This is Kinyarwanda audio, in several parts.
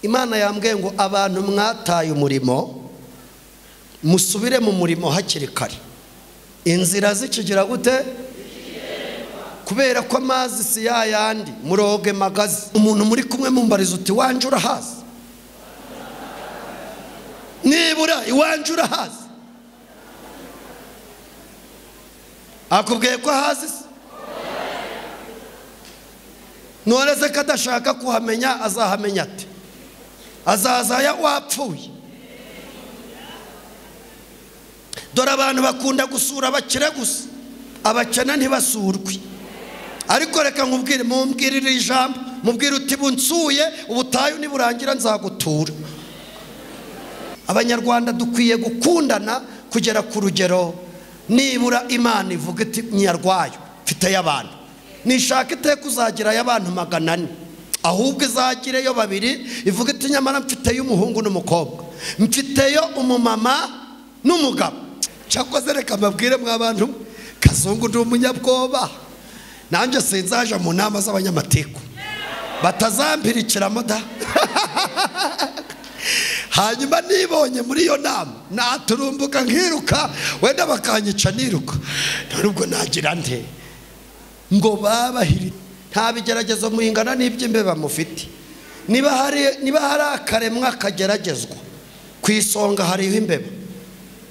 Imana yambwiye ngo abantu mwataye umurimo musubire mu murimo hakiri kare. Inzira zikigira gute? Kubera ko amazi si yayandi muroge magazi. Umuntu muri kumwe mumbariza uti wanje urahazi? Nibura iwanje urahazi? Akubwiye ko ahazi se? Noreze kadashaka kuhamenya azahamenya ate? Azaza ya wapfuye. Dore abantu bakunda gusura abakire gusa, abakena ntibasurwe. Ariko reka nkubwire, mumbwirire ijambo, mubwire uti bunsuye ubutayu niburangira nzagutura. Abanyarwanda dukwiye gukundana kugera ku rugero nibura Imana ivuga iti nyarwayo mfite y'abantu, nishaka iteka uzagira y'abantu 400, ahubwo izagireyo 2, ivuga iti nyamara mfite y'umuhungu n'umukobwa, mfiteyo umumama n'umugabo. Cyakoze reka mbabwire mw'abantu, Kazungu ndi umunyabwoba, nanjye sinzaje mu nama z'abanyamategeko batazampirikiramo da. Hanyuma nibonye muri iyo nama naturumbuka nkiruka, wenda bakanyica niruka, nubwo nagira nte ngo babahiri nta bigeragezo muhingana n'iby'imbeba mufite. Niba hari akaremwa kageragezwa ku isonga hariho imbeba,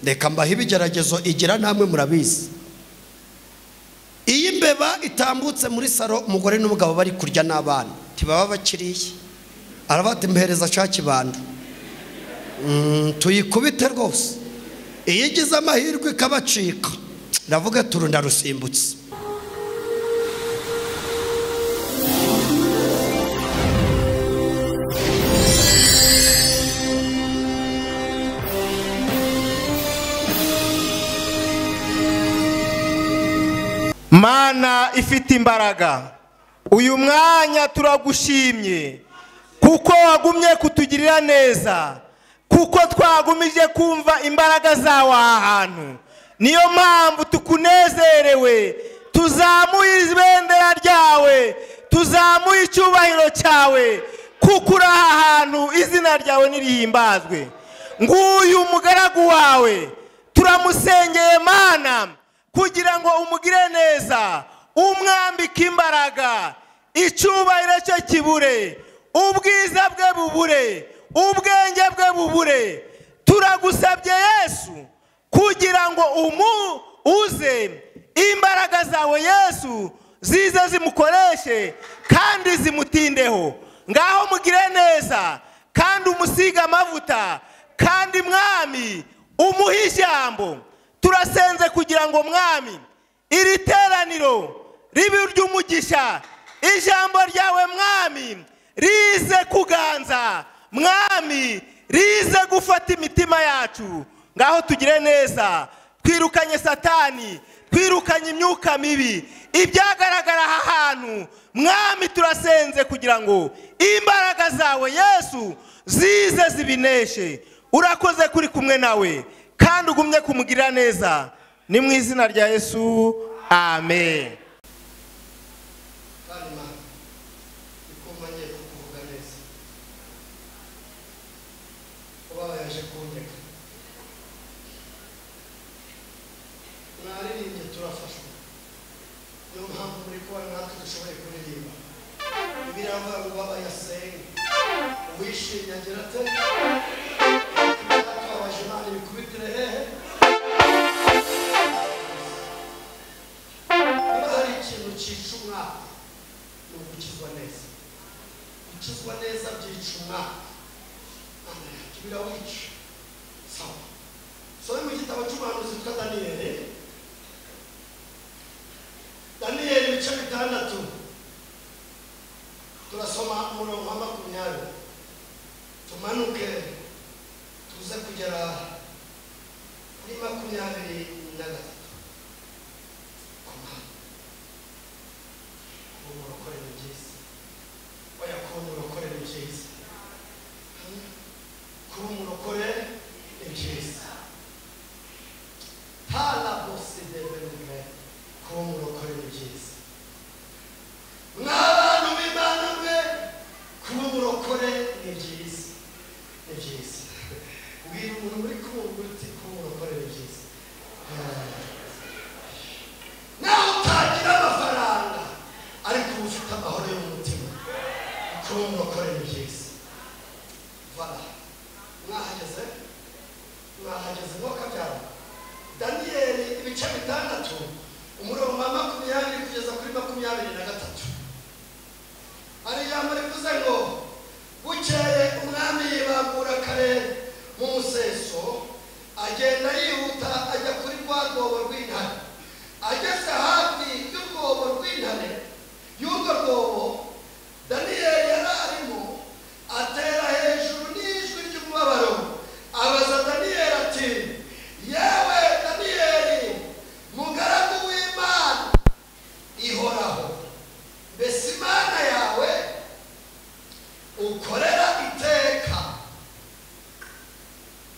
reka mbaho ibigeragezo igira namwe murabizi. Iyi imbeba itambutse muri saro, umugore n'umugabo bari kurya n'abana, tibaba bakiriye, arabati mpereza cya kibando tuyikubite rwose. Iyo igize amahirwe ikabacika, ndavuga turunda rusimbutse. Mana ifite imbaraga, uyu mwanya turagushimye kuko wagumye kutugirira neza, kuko twagumije kumva imbaraga zawe aha hantu. Niyo mpamvu tukunezerewe, tuzamuye ibendera ryawe, tuzamuye icyubahiro cyawe, kuko uri aha hantu izina ryawe nirihimbazwe. Nguyu umugaragu wawe turamusengeye Mana, kugira ngo umugire neza, umwambike imbaraga, icyubahiro cye kibure, ubwiza bwe bubure, ubwenge bwe bubure. Turagusabye Yesu kugira ngo uze imbaraga zawe Yesu zize zimukoreshe kandi zimutindeho. Ngaho mugire neza kandi umusiga amavuta, kandi Mwami umuhe ijambo. Turasenze kugira ngo Mwami iri teraniro ribe ry'umugisha, ijambo ryawe Mwami rize kuganza, Mwami rize gufata imitima yacu. Ngaho tugire neza, twirukanye Satani, twirukanye imyuka mibi ibyagaragara aha hantu. Mwami turasenze kugira ngo imbaraga zawe Yesu zize zibineshe. Urakoze kuri kumwe nawe kandi ugumye kumugirira neza, ni mu izina rya Yesu, amen. Ukizwa neza byicuma kibirawica sawa. So mu gitabo cy'umuhanuzi witwa Daniel ibice 6 turasoma umurongo wa 20, tumanuke tuze kugera kuri 23. N'abantu b'Imana mwe kuba umurokore ni byiza. 6 umurongo wa 20 kugeza kuri 23 hari ijambo rivuze ngo bukeye umwami yibambura kare mu museso agenda yihuta ajya kuri rwa rwobo rw'intare ageze hafi y'urwobo rw'intare y'urwo rwobo Daniyeli yari arimo atera hejuru n'ijwi ry'umubabaro abaza Daniyeli ati yewe Daniyeli mugaragu w'Imana ihoraho mbese Imana yawe ukorera iteka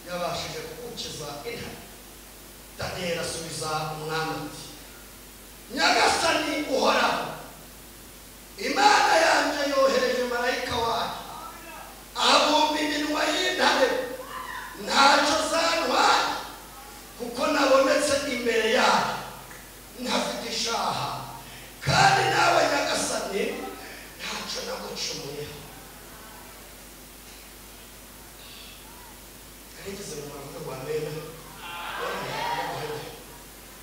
yabashije kugukiza intare. Daniyeli asubiza umwami ati nyagasani uhoraho Imana yanjye yohereje marayika wayo abumba iminwa y'intare ntacyo zantwaye kuko nabonetse imbere yayo ntafite ishaha kandi nawe nyagasani ntacyo nagucumuyeho. arigeze mu mavuga rwa mena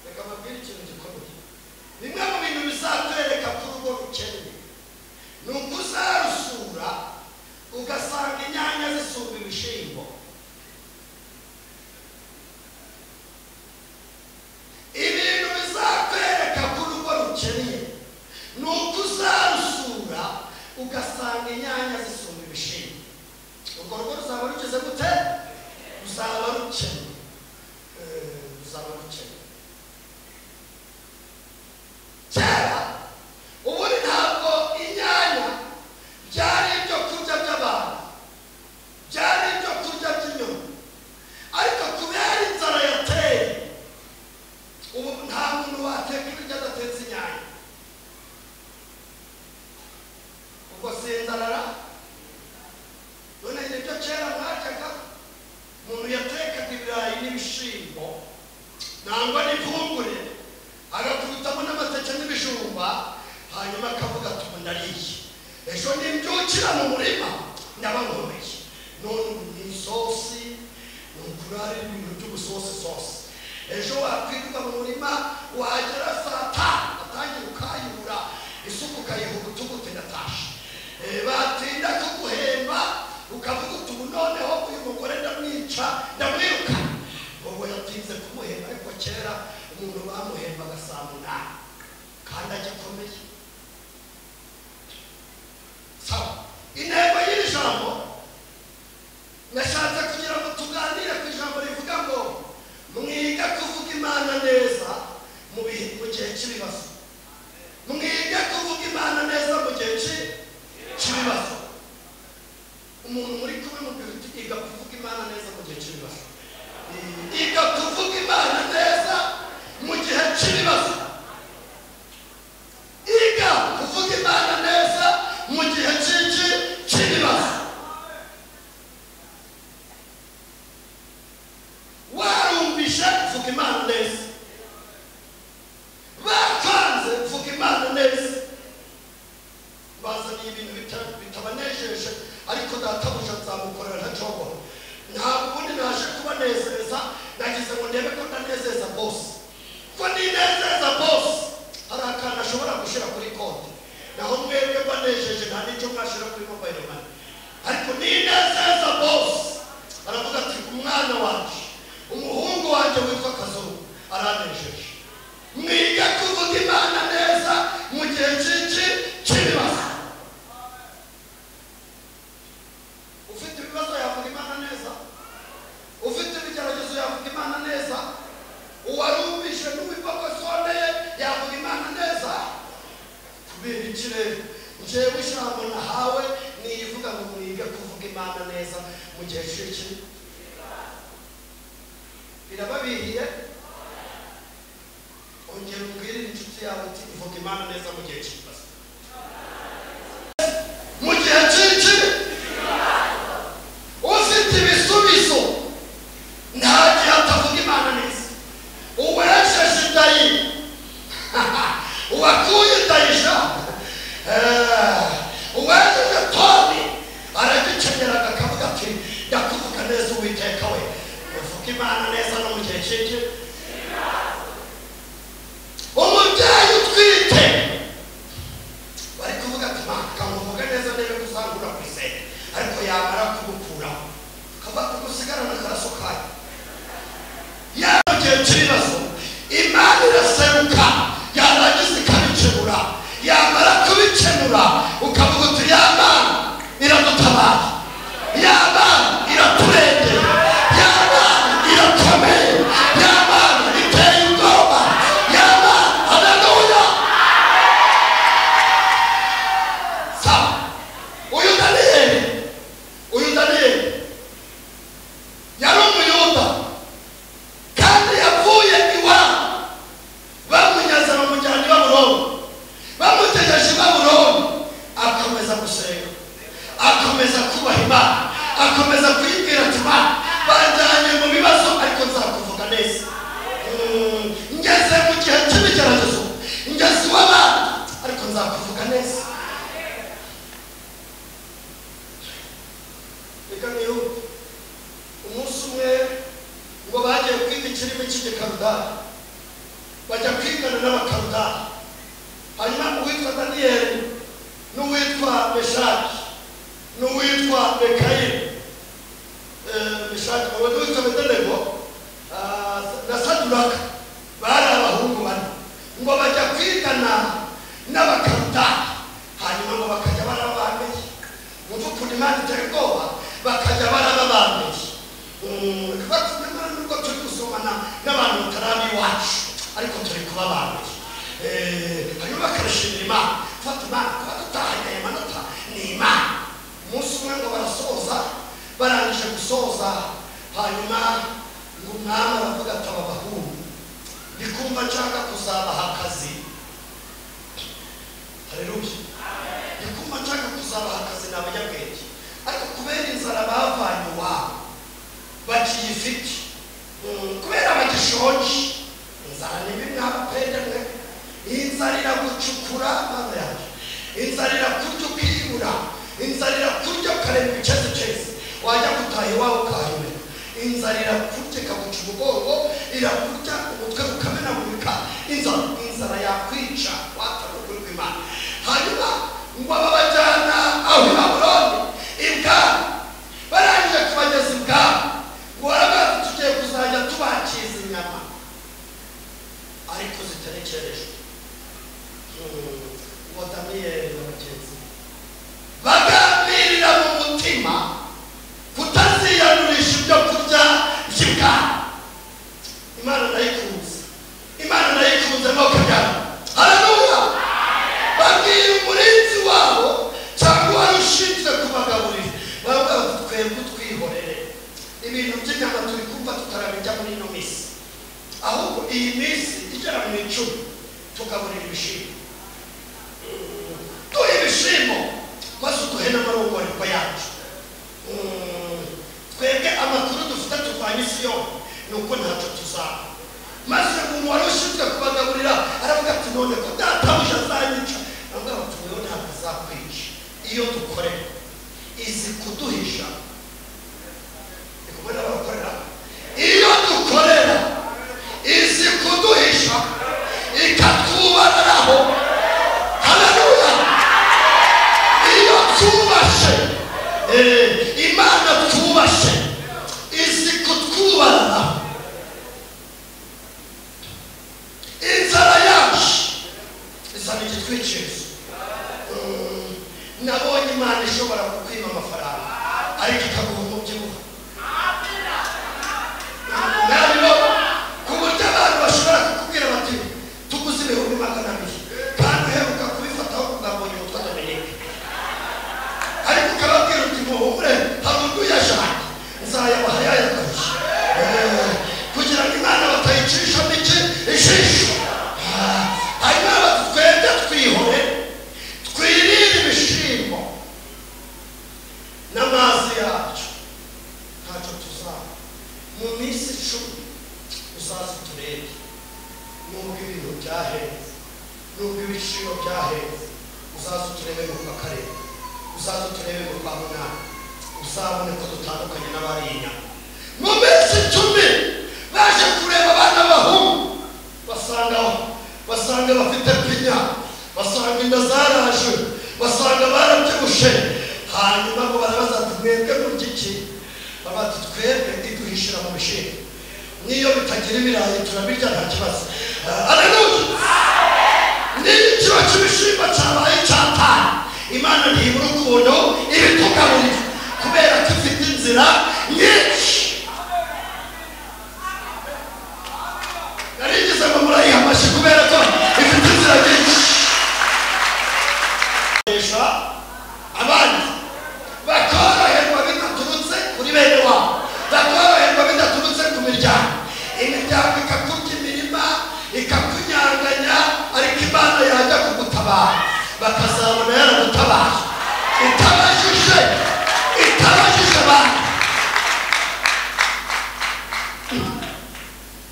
reka mabwire ikintu gikomeye. bimwe mu bintu bizatwereka ko urugo rukennye ni uko uzarusura ugasanga inyanya zisumba ibishimbo. ibintu bizakwereka ko urugo rukennye ni uko uzarusura ugasanga inyanya zisumba ibishimbo. urwo rugo ruzaba rugeze gute? ruzaba rukennye. ruzaba rukennye. kera ubundi ntabwo inyanya byari ibyo kurya by'abantu, byari ibyo kurya by'inyoni, ariko kubera inzara yateye ubu nta muntu wateka ibiryo adatetse inyanya. ubwo si inzara none nibyo kera mwajyaga umuntu yatekaga ibirayi n'ibishimbo nangwa n'impungure agakubitamo n'amateke n'ibijumba hanyuma akavuga ati ubu ndariye ejo nimbyukira mu murima ndaba nkomeye. none ubu ni isosi ni ukurara ibintu by'ubusosi sosi. ejo wakwirirwa mu murima wagera saa 5 atangira ukayura isuku ukayiha ubutugute ndatashe. batinda kuguhemba ukavuga uti ubu noneho uyu mugore ndamwica ndamwiruka. ubwo yatinze kumuhemba ariko kera umuntu bamuhembaga saa 8 kandi agikomeye. sawa, intego y'iri jambo nashatse kugira ngo tuganire ku ijambo rivuga ngo mwige kuvuga Imana neza mu gihe cy'ibibazo. mwige kuvuga Imana neza mu gihe cy'ibibazo. umuntu muri kumwe mubwira uti iga kuvuga Imana neza mu gihe cy'ibibazo. iga kuvuga Imana neza mu gihe cy'ibibazo. iga kuvuga Imana neza mu gihe cy'ibibazo. warumvishe kuvuga Imana neza, bakanze kuvuga Imana neza, bazaniye ibintu bitabanejeje ariko databuja nzamukorera ntacogora. ntabwo ubundi naje kubanezeza, nagize ngo ndebe ko ndanezeza bose. ko ninezeza bose hari akantu ashobora gushyira kuri konti, naho mwebwe mbanejeje nta n'icyo mwashyira kuri mobile money. ariko ninezeza bose aravuga ati umwana wanjye umuhungu wanjye witwa Kazungu aranejeje. mwige kuvuga Imana neza mu gihe cy'ibibazo. ufite ibibazo yavuga Imana neza, ufite ibigeragezo yavuga Imana neza, uwarumvishe n'uwibogosoneye yavuga Imana neza. kubera ikirere njyewe ijambo nahawe niyivuga ngo mwige kuvuga Imana neza mu gihe cy'ibibazo. birababiriye ongera ubwirire inshuti yawe uti ivuga Imana neza mu gihe cy'ibibazo. mu gihe cy'ibibazo ufite ibisubizo nta gihe atavuga Imana neza. uwesheje indayi uwakuye indayisha uwesheje Toni aragicenyeraga akavuga ati ndakuvuga neza Uwiteka we. uvuga Imana neza no mu gihe cy'ibibazo. ibibazo imana iraseruka yarangiza ikabikemura yamara kubikemura ukavuga uti ya mana iradutabara ya mana iraturengera ya mana irakomeye ya mana iteye ubwoba ya mana haleluya sawa uyu Daniyeli yari umuyuda kandi yavuye iwabo bamunyaze bamujyana i Babuloni bamutegeje i Babuloni akomeza gusenga akomeza kubaha Imana akomeza kuyibwira ati Imana banjyanye mu bibazo ariko nzakuvuga neza ngeze mu gihe cy'ibigeragezo ngeze iw'abandi ariko nzakuvuga neza reka niyo umunsi umwe ngo bagiye kwiga ikirimi cy'igikarudari bajya kwigana n'abakarudari hanyuma uwitwa Daniyeli n'uwitwa Meshaki n'uwitwa Mikayeli Meshaki n'uwitwa Abedenego na Saduraka bari abahungu bane ngo bajya kwigana n'abakarudari hanyuma ngo bakajya barabambeye umva ukuntu Imana iteye ubwoba bakajya barabambeye batumena nubwo turi gusomana n'abantu batarabi iwacu ariko turi kubabambeye hanyuma bakarashimira Imana fata Imana kuba dutahanye aya manota ni Imana umunsi umwe ngo barasoza barangije gusoza hanyuma ngo umwami aravuga ati aba bahungu ndikumva nshaka kuzabaha akazi haleluya ndikumva nshaka kuzabaha akazi ni abanyabwenge ariko kubera inzara bavanye iwabo bakiyifite kubera bagishonje inzara nibi mwabapendemwe inzara iragucukura mana yaje inzara irakurya ukibura inzara irakurya ukareba ibicezeceze wajya gutaha iwawe ukahimena inzara irakurya ikaguca umugongo irakurya umutwe ukamenagurika inzara yakwica watanukuri kw'Imana hanyuma ngo babajyana aho i Babuloni ibwami barangije kubageza ibwami ngo barabazi tugiye kuzajya tubakiza inyama ariko ziterekerejwe ngo Daniyeli na bagenzi bagambirira mu mutima kutaziyanurisha ibyo kurya by'ibwami Imana nayikunze moko byabo haleluya babwira umurinzi wabo cyangwa wari ushinzwe kubagaburira baravuga bati twebwe twihorere ibintu by'inyama turi kumva tutarabijya muri ino minsi ahubwo iyi minsi igera mu 10 tugaburira ibishimbo duhe ibishimbo maze uduhe n'amarongorerwa yacu twebwe amakuru dufite tuvanye Isiyoni ni uko ntacyo tuzaba maze umuntu wari ushinzwe kubagaburira aravuga ati none ko databuja azanyica aravuga ati wewe ntabwo azakwica iyo dukorera izi kuduhisha ikumwe n'abakorera iyo dukorera izi kuduhisha ikatwubararaho haleluya iyo twubashe Imana twubashe izi kutwubararaho inzara yacu izana igitwikirizo nabonye Imana ishobora kukwima amafaranga ariko ikaguha umubyibuho nabibona ku buryo abantu bashobora kukubwira bati tuguze ibihumbi 200 kandi uheruka kubifataho kugambonye umutwe Dominike ariko ukababwira uti muhumure hari undi uyajanye nzayabaha yayagaje kugira ngo Imana batayicishamo iki ijisho hanyuma bati twebwe twihore twirire ibishimbo n'amazi yacu ntacyo tuzaba mu minsi 10 uzaza turebe nubwo ibintu byahenze nubwo ibiciro byahenze uzaza turebe mu karere uzaza turebe mu kwa munani uzabone ko dutandukanye n'abarinya mu minsi 10 baje kureba abana bahungu basanga bafite pinya basanga inda zaraje basanga barabyibushe hanyuma ngo barabaza ati mwebwe murya iki babati twebwe iduhishira mu bishimbo niyo bitagira ibirayi turabirya nta kibazo. Haleluya. N'ikiba cy'ibishimba cyabaye cyatanu, Imana ntibura ukuntu ibitugaburira kubera ko ifite inzira nyinshi. Narigeze ngo murayiha amashyi kubera ko ifite inzira nyinshi. Abandi bakoroherwa bidaturutse kuri bene wabo, bakoroherwa bidaturutse ku miryango. Imiryango ikakurya imirima ikakunyanganya, ariko Imana yajya kugutabara bakazabona yaragutabaye itabajije abantu.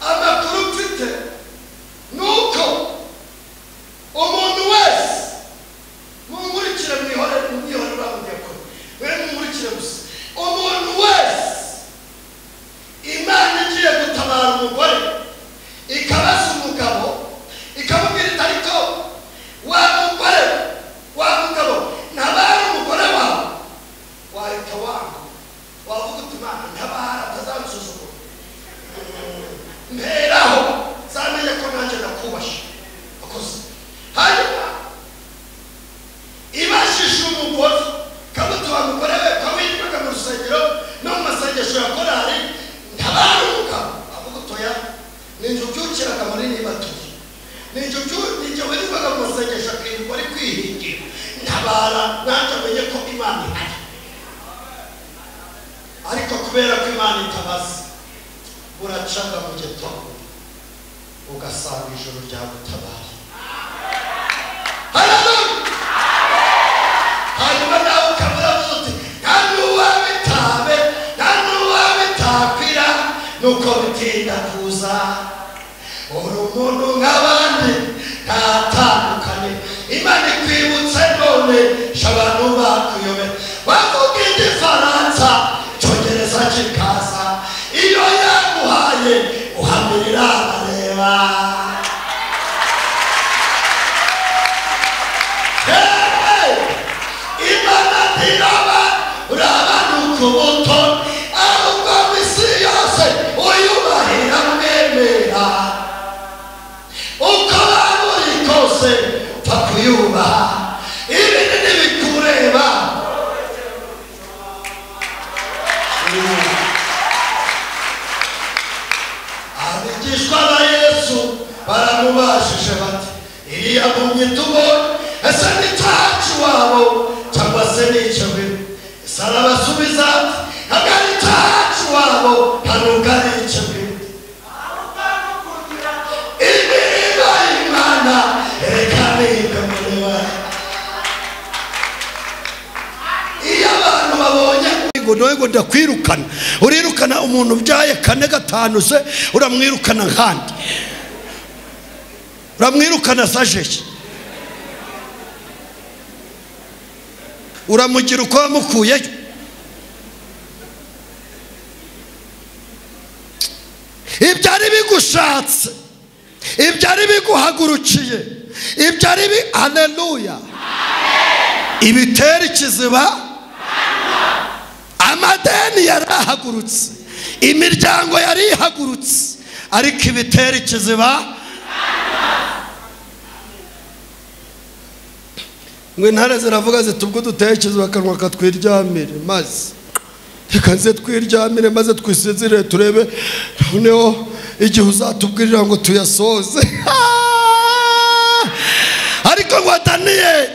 Amakuru mfite nuko umuntu wese mumurikire mwihorere bamugiye kure, wewe mumurikire gusa. Umuntu wese Imana igiye gutabara umugore ikabaza umugabo ikamubwira iti ariko wa mugabo ntabara umugore wawe, wahita wanga wavuga uti Imana ntabara atazansuzugura, mperaho zamenye ko nanjye nakubasha akoze. Hanyuma ibashije umugore kabuto wa mugore we kawitwaga mu rusengero no mu masengesho ya korari, ntabara umugabo avuga utoya ninjye ubyukiraga muri nibatuye, ninjye wirirwaga mu masengesho akirirwa ari kwihingira, ntabara nanjye amenye ko Imana ihari. Ariko kubera ko Imana itabaza, uracaga mu gitondo ugasanga ijoro ryagutabaye. Haleluya. Hanyuma nawe ukabura uti nta n'uwabitakwira nuko bitinda kuza, uri umuntu nk'abandi ntatandukane. Imana ikwibutse none abantu bakuyobe, bavuga igifaransa icyongereza kikaza, iyo yaguhaye uhamirira abareba. Imana ntiraba uraba n'ukubuto, ahubwo isi yose uyubahira mwemera, uko waba uri kose upfa kuyubaha, ibindi ntibikureba. Abigishwa ba Yesu baramubajije bati iriya mpumyi tubonye ese ni cyacu wabo cyangwa se ni icyo biri? Ese arabasubiza ati ntabwo ari cyacu wabo ntabwo ari icyo biri. Imirimo y'Imana reka nibwe muri we. Iyo abantu babonye ngo ndakwirukana, urirukana umuntu ubyaye 4 5 se uramwirukana nkandi, uramwirukana sajeje, uramugira uko wamukuyeyo. Ibyari bigushatse, ibyari biguhagurukiye, ibyari haleluya, ibitera ikiziba, amadeni yarahagurutse, imiryango yarihagurutse, ariko ibitera ikiziba ngo intare ziravuga ziti ubwo duteye ikiziba akanwa katwiryamire, maze reka nze twiryamire maze twisizire turebe noneho igihe uzatubwirira ngo tuyasoze. Ariko ngo Daniyeli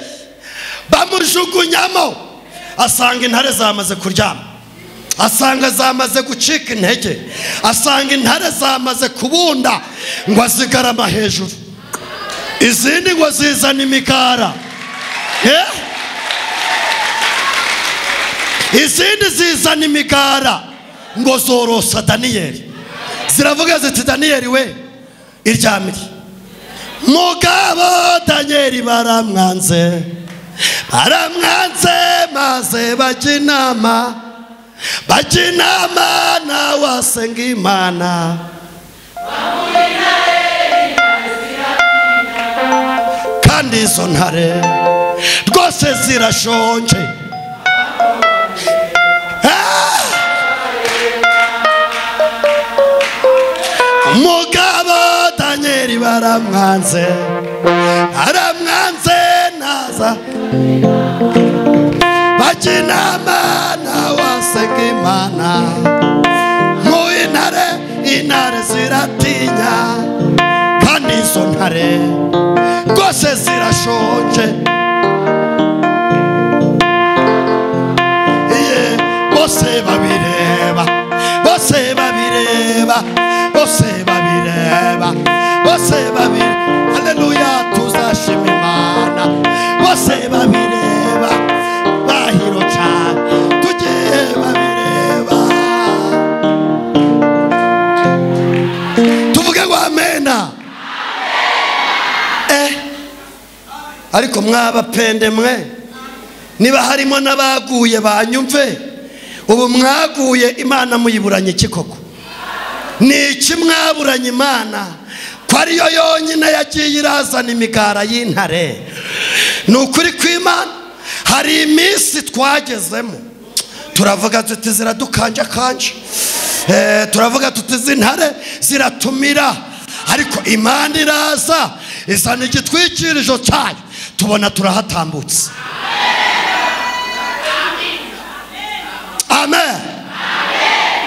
bamujugunyamo asanga intare zamaze kuryama, asanga zamaze gucika intege, asanga intare zamaze kubunda, ngo azigarama hejuru, izindi ngo zizana imigara, izindi zizana imigara ngo zorosa Daniyeli. Ziravuga ziti Daniyeli we iryamire. Mugabo Daniyeli baramwanze maze bajya inama nawe asenga Imana, kandi izo ntare rwose zirashonje. naramwanze naza bakinama nawasega Imana mu intare ziratinya kandi izo ntare rwose zirashonje bose babireba haleluya tuzashima Imana bose babireba bahiro cyane tugiye babireba tuvuge ngo amena ariko mwabapende mwe niba harimo n'abaguye banyumve ubu mwaguye Imana muyiburanye kikoko ni iki mwaburanye Imana ko ariyo yonyine yagiye irazana imigara y'intare ni ukuri kw'Imana hari iminsi twagezemo turavuga tuti ziradukanje turavuga tuti z'intare ziratumira ariko Imana iraza izana igitwikirizo cyayo tubona turahatambutse amen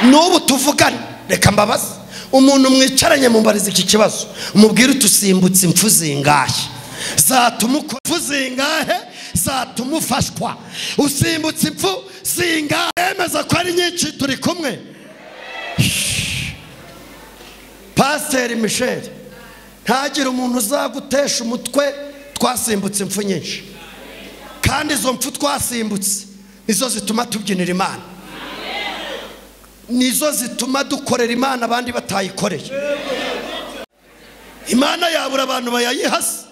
n'ubu tuvugane reka mbabaze umuntu mwicaranye mumbariza iki kibazo umubwire utusimbutse impfu zingahe zatuma impfu zingahe zatuma ufashwa usimbutse impfu zingahe emeza ko ari nyinshi turi kumwe Pasiteri Michel ntagire umuntu uzagutesha umutwe twasimbutse impfu nyinshi kandi izo mpfu twasimbutse nizo zituma tubyinira Imana nizo zituma dukorera Imana abandi batayikoreye Imana yabura abantu bayayihasa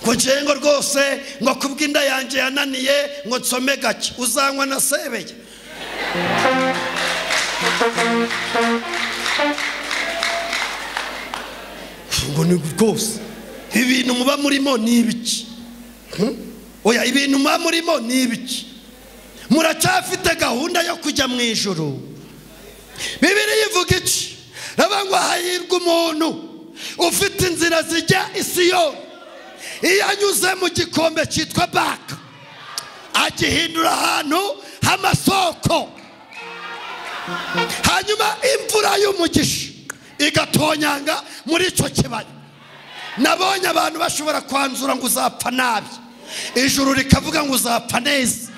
ngo njengo rwose ngo kubw'inda yanjye yananiye ngo nsome gake uzanywa na sebeye ngo ni rwose ibintu muba murimo ni ibiki oya ibintu muba murimo ni ibiki muracyafite gahunda yo kujya mu ijuru Bibiliya ivuga iki ngo hahirwa umuntu ufite inzira zijya i Siyoni iyo anyuze mu gikombe cyitwa Baka agihindura ahantu h'amasoko hanyuma imvura y'umugisha igatonyanga muri icyo kibaya nabonye abantu bashobora kwanzura ngo uzapfa nabi ijuru rikavuga ngo uzapfa neza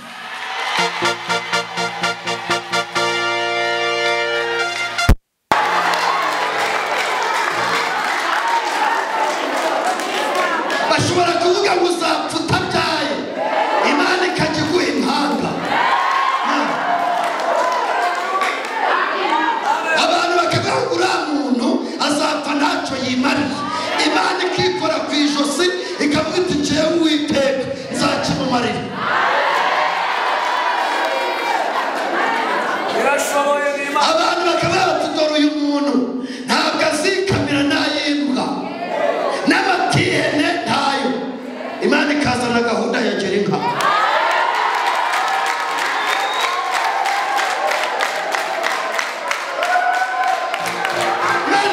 bashobora kuvuga ngo uzapfa utabyaye Imana ikagiguha impanga abantu bakavuga ngo uriya muntu azapfa ntacyo yimariye Imana ikikora ku ijosi ikavuga iti njyewe Uwiteka nzakimumarira abantu bakavuga bati dore uyu muntu ntabwo azikamira n'ay'imbwa n'amatihene ntayo Imana ikazana gahunda ya Girinka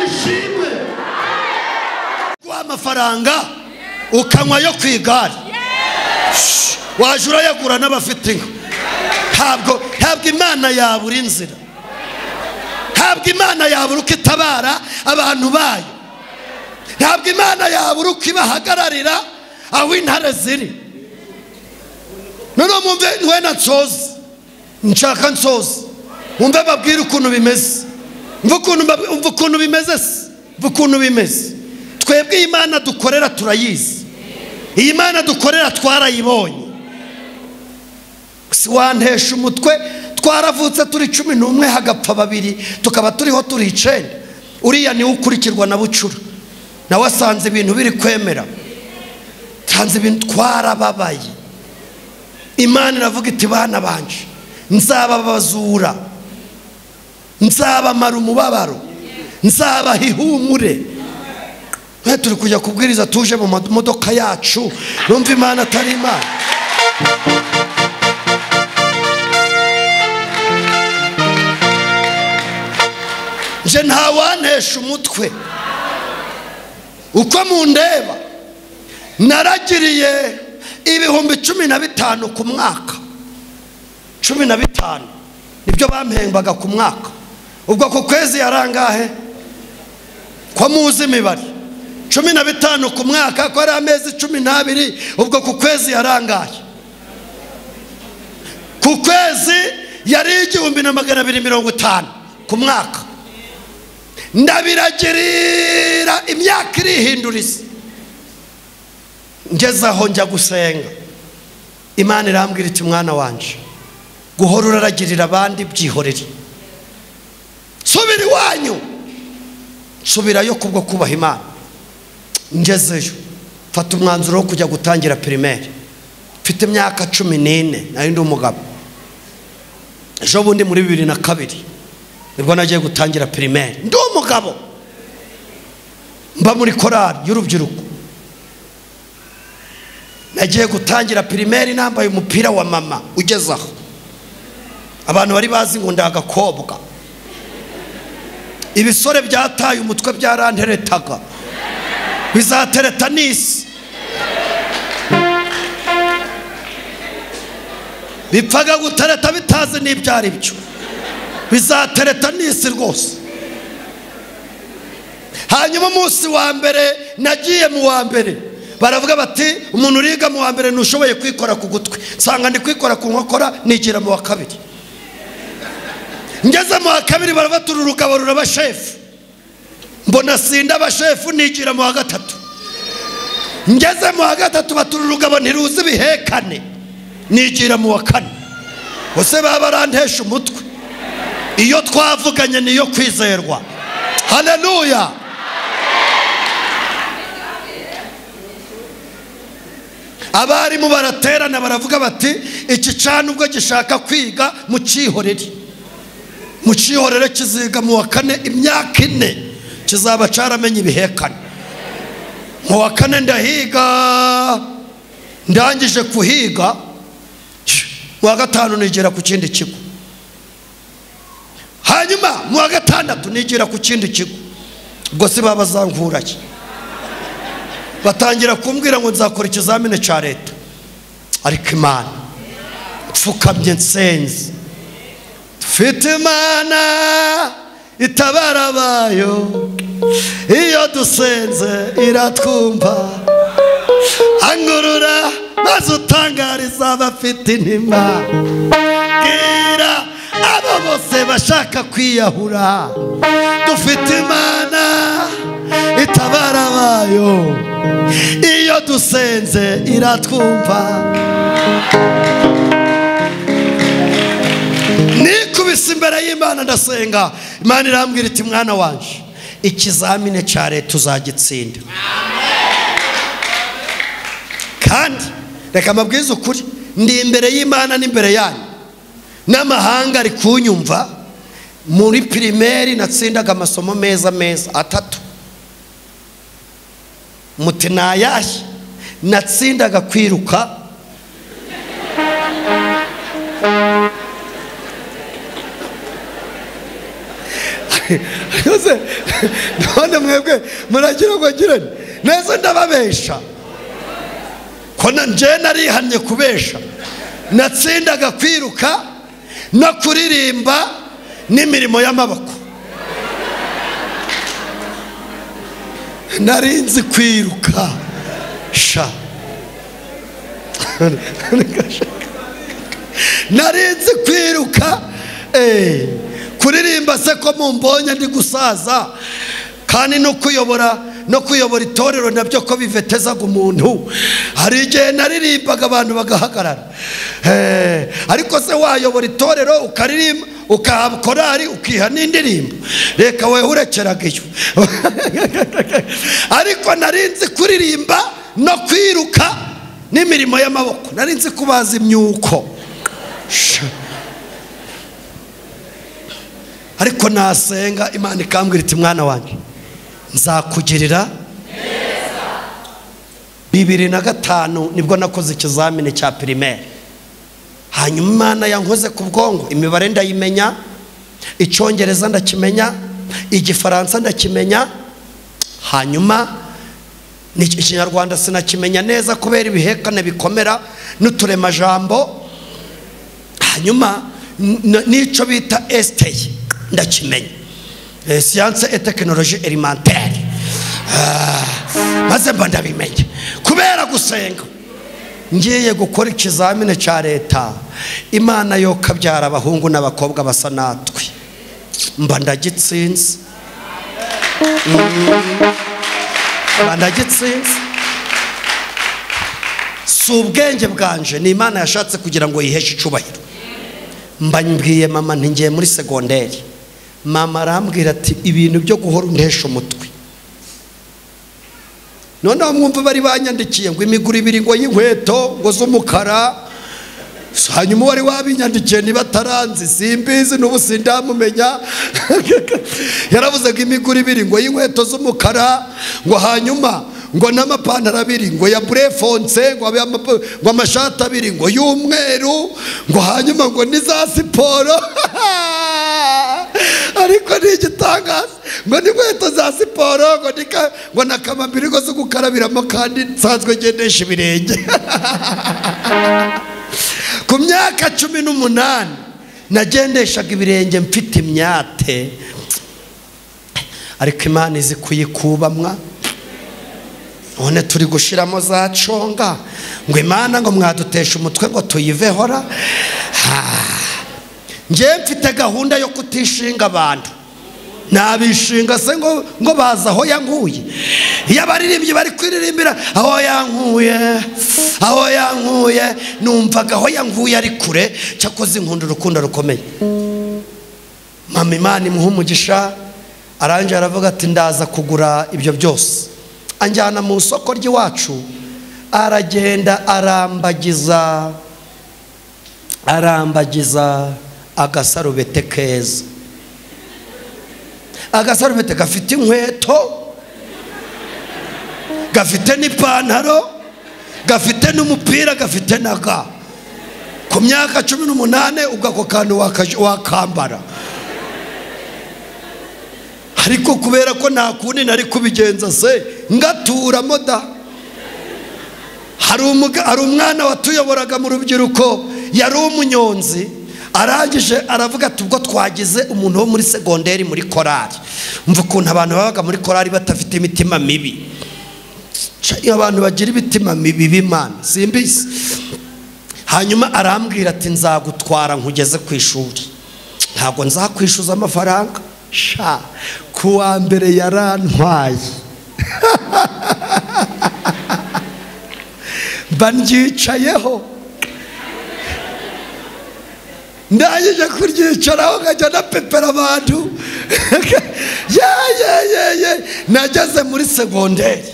ishimwe amafaranga ukanywa yo ku igare waje urayagura n'abafite inka ntabwo Imana yabura inzira ntabwo Imana yabura uko itabara abantu bayo ntabwo Imana yabura uko ibahagararira aho intare ziri none mwumve wena nsoze nshaka nsoze mwumve babwire ukuntu bimeze mva ukuntu bimeze mva ukuntu bimeze twebwe Imana dukorera turayizi iyi Mana dukorera twarayibonye si wantesha umutwe twaravutse turi 11 hagapfa 2 tukaba turiho turi 9 uriya ni ukurikirwa na bucura nawe asanze ibintu biri kwemera tanze ibintu twarababaye Imana iravuga iti bana banje nzababazura nzabamara umubabaro nzabahihumure turi kujya kubwiriza tuje mu modoka yacu numva Imana atari Imana nje ntawantesha umutwe uko mundeba. Naragiriye ibihumbi 15 ku mwaka. 15 nibyo bampembaga ku mwaka. Ubwo ku kwezi yarangahe? Kwa muzi imibare 15 ku mwaka ko ari amezi 12. Ubwo ku kwezi yarangaye? Ku kwezi yari 1250 ku mwaka. Ndabiragirira imyaka irihinduriza. Ngeze aho njya gusenga, Imana irambwira iti mwana wanje, guhora uraragirira abandi byihorere, subira iwanyu, subirayo kubwo kubaha Imana. Ngezeyo fata umwanzuro wo kujya gutangira primaire. Mfite imyaka 14 nari ndi umugabo. Ejo bundi muri 2002 nibwo nagiye gutangira primaire ndi umugabo, mba muri korali y'urubyiruko. Nagiye gutangira primaire nambaye umupira wa mama ugezaho. Abantu bari bazi ngo ndagakobwa. Ibisore byataye umutwe byaranteretaga, bizatereta n'isi. Bipfaga gutereta bitazi n'ibyari byo, bizatereta n'isi rwose. Hanyuma umunsi wa mbere nagiye mu wa mbere, baravuga bati umuntu uriga mu wa mbere ntushoboye kwikora ku gutwi. Sanga ndi kwikora ku nkokora, nigira mu wa kabiri. Ngeze mu wa kabiri barabatura urugabo rurabashefu, mbona sinda abashefu, nigira mu wa gatatu. Ngeze mu wa gatatu batura urugabo ntiruzi bihekane, nigira mu wa kane. Bose baba barantesha umutwe. Iyo twavuganye niyo kwizerwa. Haleluya. Abarimu baraterana baravuga bati iki cana ubwo gishaka kwiga mu cyihorere. Mu cyihorere kiziga mu wa kane imyaka 4, kizaba caramenye ibihekane. Mu wa kane ndahiga, ndangije kuhiga, mu wa gatanu nigira ku kindi kigo. Hanyuma mu wa gatandatu nigira ku kindi kigo. Ubwo se baba zankuraye, batangira kumbwira ngo nzakora ikizamine cya leta. Ariko Imana pfukamye nsenze, dufite Imana itabara bayo, iyo dusenze iratwumva. Angurura maze utangariza abafite intima, bwira abo bose bashaka kwiyahura. Dufite Imana itabara bayo, iyo dusenze iratwumva. Nikubise imbere y'Imana ndasenga, Imana irambwira iti mwana wanje, ikizamine cya leta uzagitsinda. Kandi reka mabwiza ukuri, ndi imbere y'Imana n'imbere yanyu, n'amahanga ari kunyumva. Muri primaire natsindaga amasomo meza 3. Muti nayahe? Natsindaga kwiruka, none mwebwe muragira ngo ngirane neza ndababesha ko nje narihannye kubesha. Natsindaga kwiruka no kuririmba n'imirimo y'amaboko. Narinzi kwiruka sha, narinzi kwiruka. Kuririmba se ko mumbonye ndi gusaza, kandi no kuyobora itorero nabyo ko bivetezaga umuntu. Hari igihe naririmbaga abantu bagahagarara. Ariko se wayobora itorero ukaririmba, ukahaba korari, ukiha n'indirimbo, reka wewe urekeraga iyo. Ariko narinzi kuririmba no kwiruka n'imirimo y'amaboko, narinzi kubaza imyuko. Ariko nasenga Imana ikambwira iti mwana wanjye, nzakugirira neza. 2005 nibwo nakoze ikizamine cya primaire. Hanyuma Imana yankoze ku bwongo, imibare ndayimenya, icyongereza ndakimenya, igifaransa ndakimenya, hanyuma n'ikinyarwanda sinakimenya neza kubera ibihekane bikomera n'uturemajambo, hanyuma n'ico bita STE ndakimenya, science et technologie alimentaire, maze mba ndabimenye kubera gusenga. Ngiye gukora ikizamine cya leta, Imana yo kabyara abahungu n'abakobwa basa natwe, mba ndagitsinze, mba ndagitsinze. Si ubwenge bwanje, ni Imana yashatse kugira ngo yiheshe icubahiro. Mba mbwiye mama ntingiye muri segonderi, mama arambwira ati ibintu byo guhora untesha umutwe. Noneho mwumva bari banyandikiye ngo imiguru 2 ngo y'inkweto ngo z'umukara, hanyuma wari wabinyandikiye niba taranzi simbizi n'ubu sindamumenya. Yaravuze ngo imiguru 2 ngo y'inkweto z'umukara, ngo hanyuma ngo n'amapantaro 2 ngo ya brefonse, ngo amashati 2 ngo y'umweru, ngo hanyuma ngo niza siporo. Ariko ni igitangaza ngo n'inkweto za siporo ngo nakamambiri ngo zo gukarabiramo kandi nsanzwe ngendesha ibirenge. Ku myaka 18 nagendeshaga ibirenge mfite imyate, ariko Imana izi kuyikubamwa. None turi gushiramo za conga ngo Imana ngo mwadutesha umutwe ngo tuyivehora. Nje mfite gahunda yo kutishinga abantu, nabishinga se ngo baza aho yankuye. Iyo abaririmbyi bari kwiririmbira aho yankuye, numvaga aho yankuye ari kure, cyakoze inkunda urukundo rukomeye. Mama Imana imuha umugisha, aranje aravuga ati ndaza kugura ibyo byose. Anjyana mu soko ry'iwacu, aragenda arambagiza agasarubete keza, agasarubete gafite inkweto, gafite n'ipantaro, gafite n'umupira, gafite naga. Ku myaka 18 ubwo ako kantu wakambara. Ariko kubera ko nta kundi nari kubigenza se ngatura moda. Hari umwana watuyoboraga mu rubyiruko, yari umunyonzi, arangije aravuga ati ubwo twagize umuntu wo muri segonderi muri korari, mva ukuntu abantu babaga muri korari batafite imitima mibi. Abantu bagira imitima mibi b'Imana simbizi. Hanyuma arambwira ati nzagutwara nkugeze ku ishuri, ntabwo nzakwishyuza amafaranga. Sha kuwa mbere yarantwaye. Banyicayeho, ndangije kuryicaraho nkajya napepera abantu. Nageze muri segonderi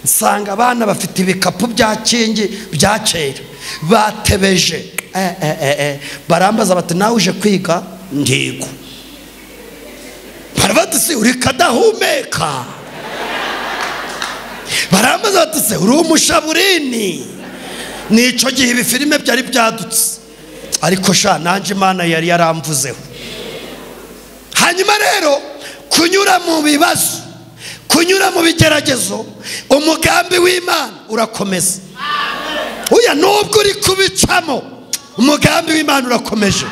nsanga abana bafite ibikapu bya kingi bya kera batebeje. Barambaza bati nawe uje kwiga? Ndigo. Barabati se uri kadahumeka? Barambaza bati se uri umushaburini? Nico gihe ibifilime byari byadutse, ariko sha nanje Imana yari yaramvuzeho. Hanyuma rero kunyura mu bibazo, kunyura mu bigeragezo, umugambi w'Imana urakomeza. Uya nubwo uri kubicamo, umugambi w'Imana urakomeje.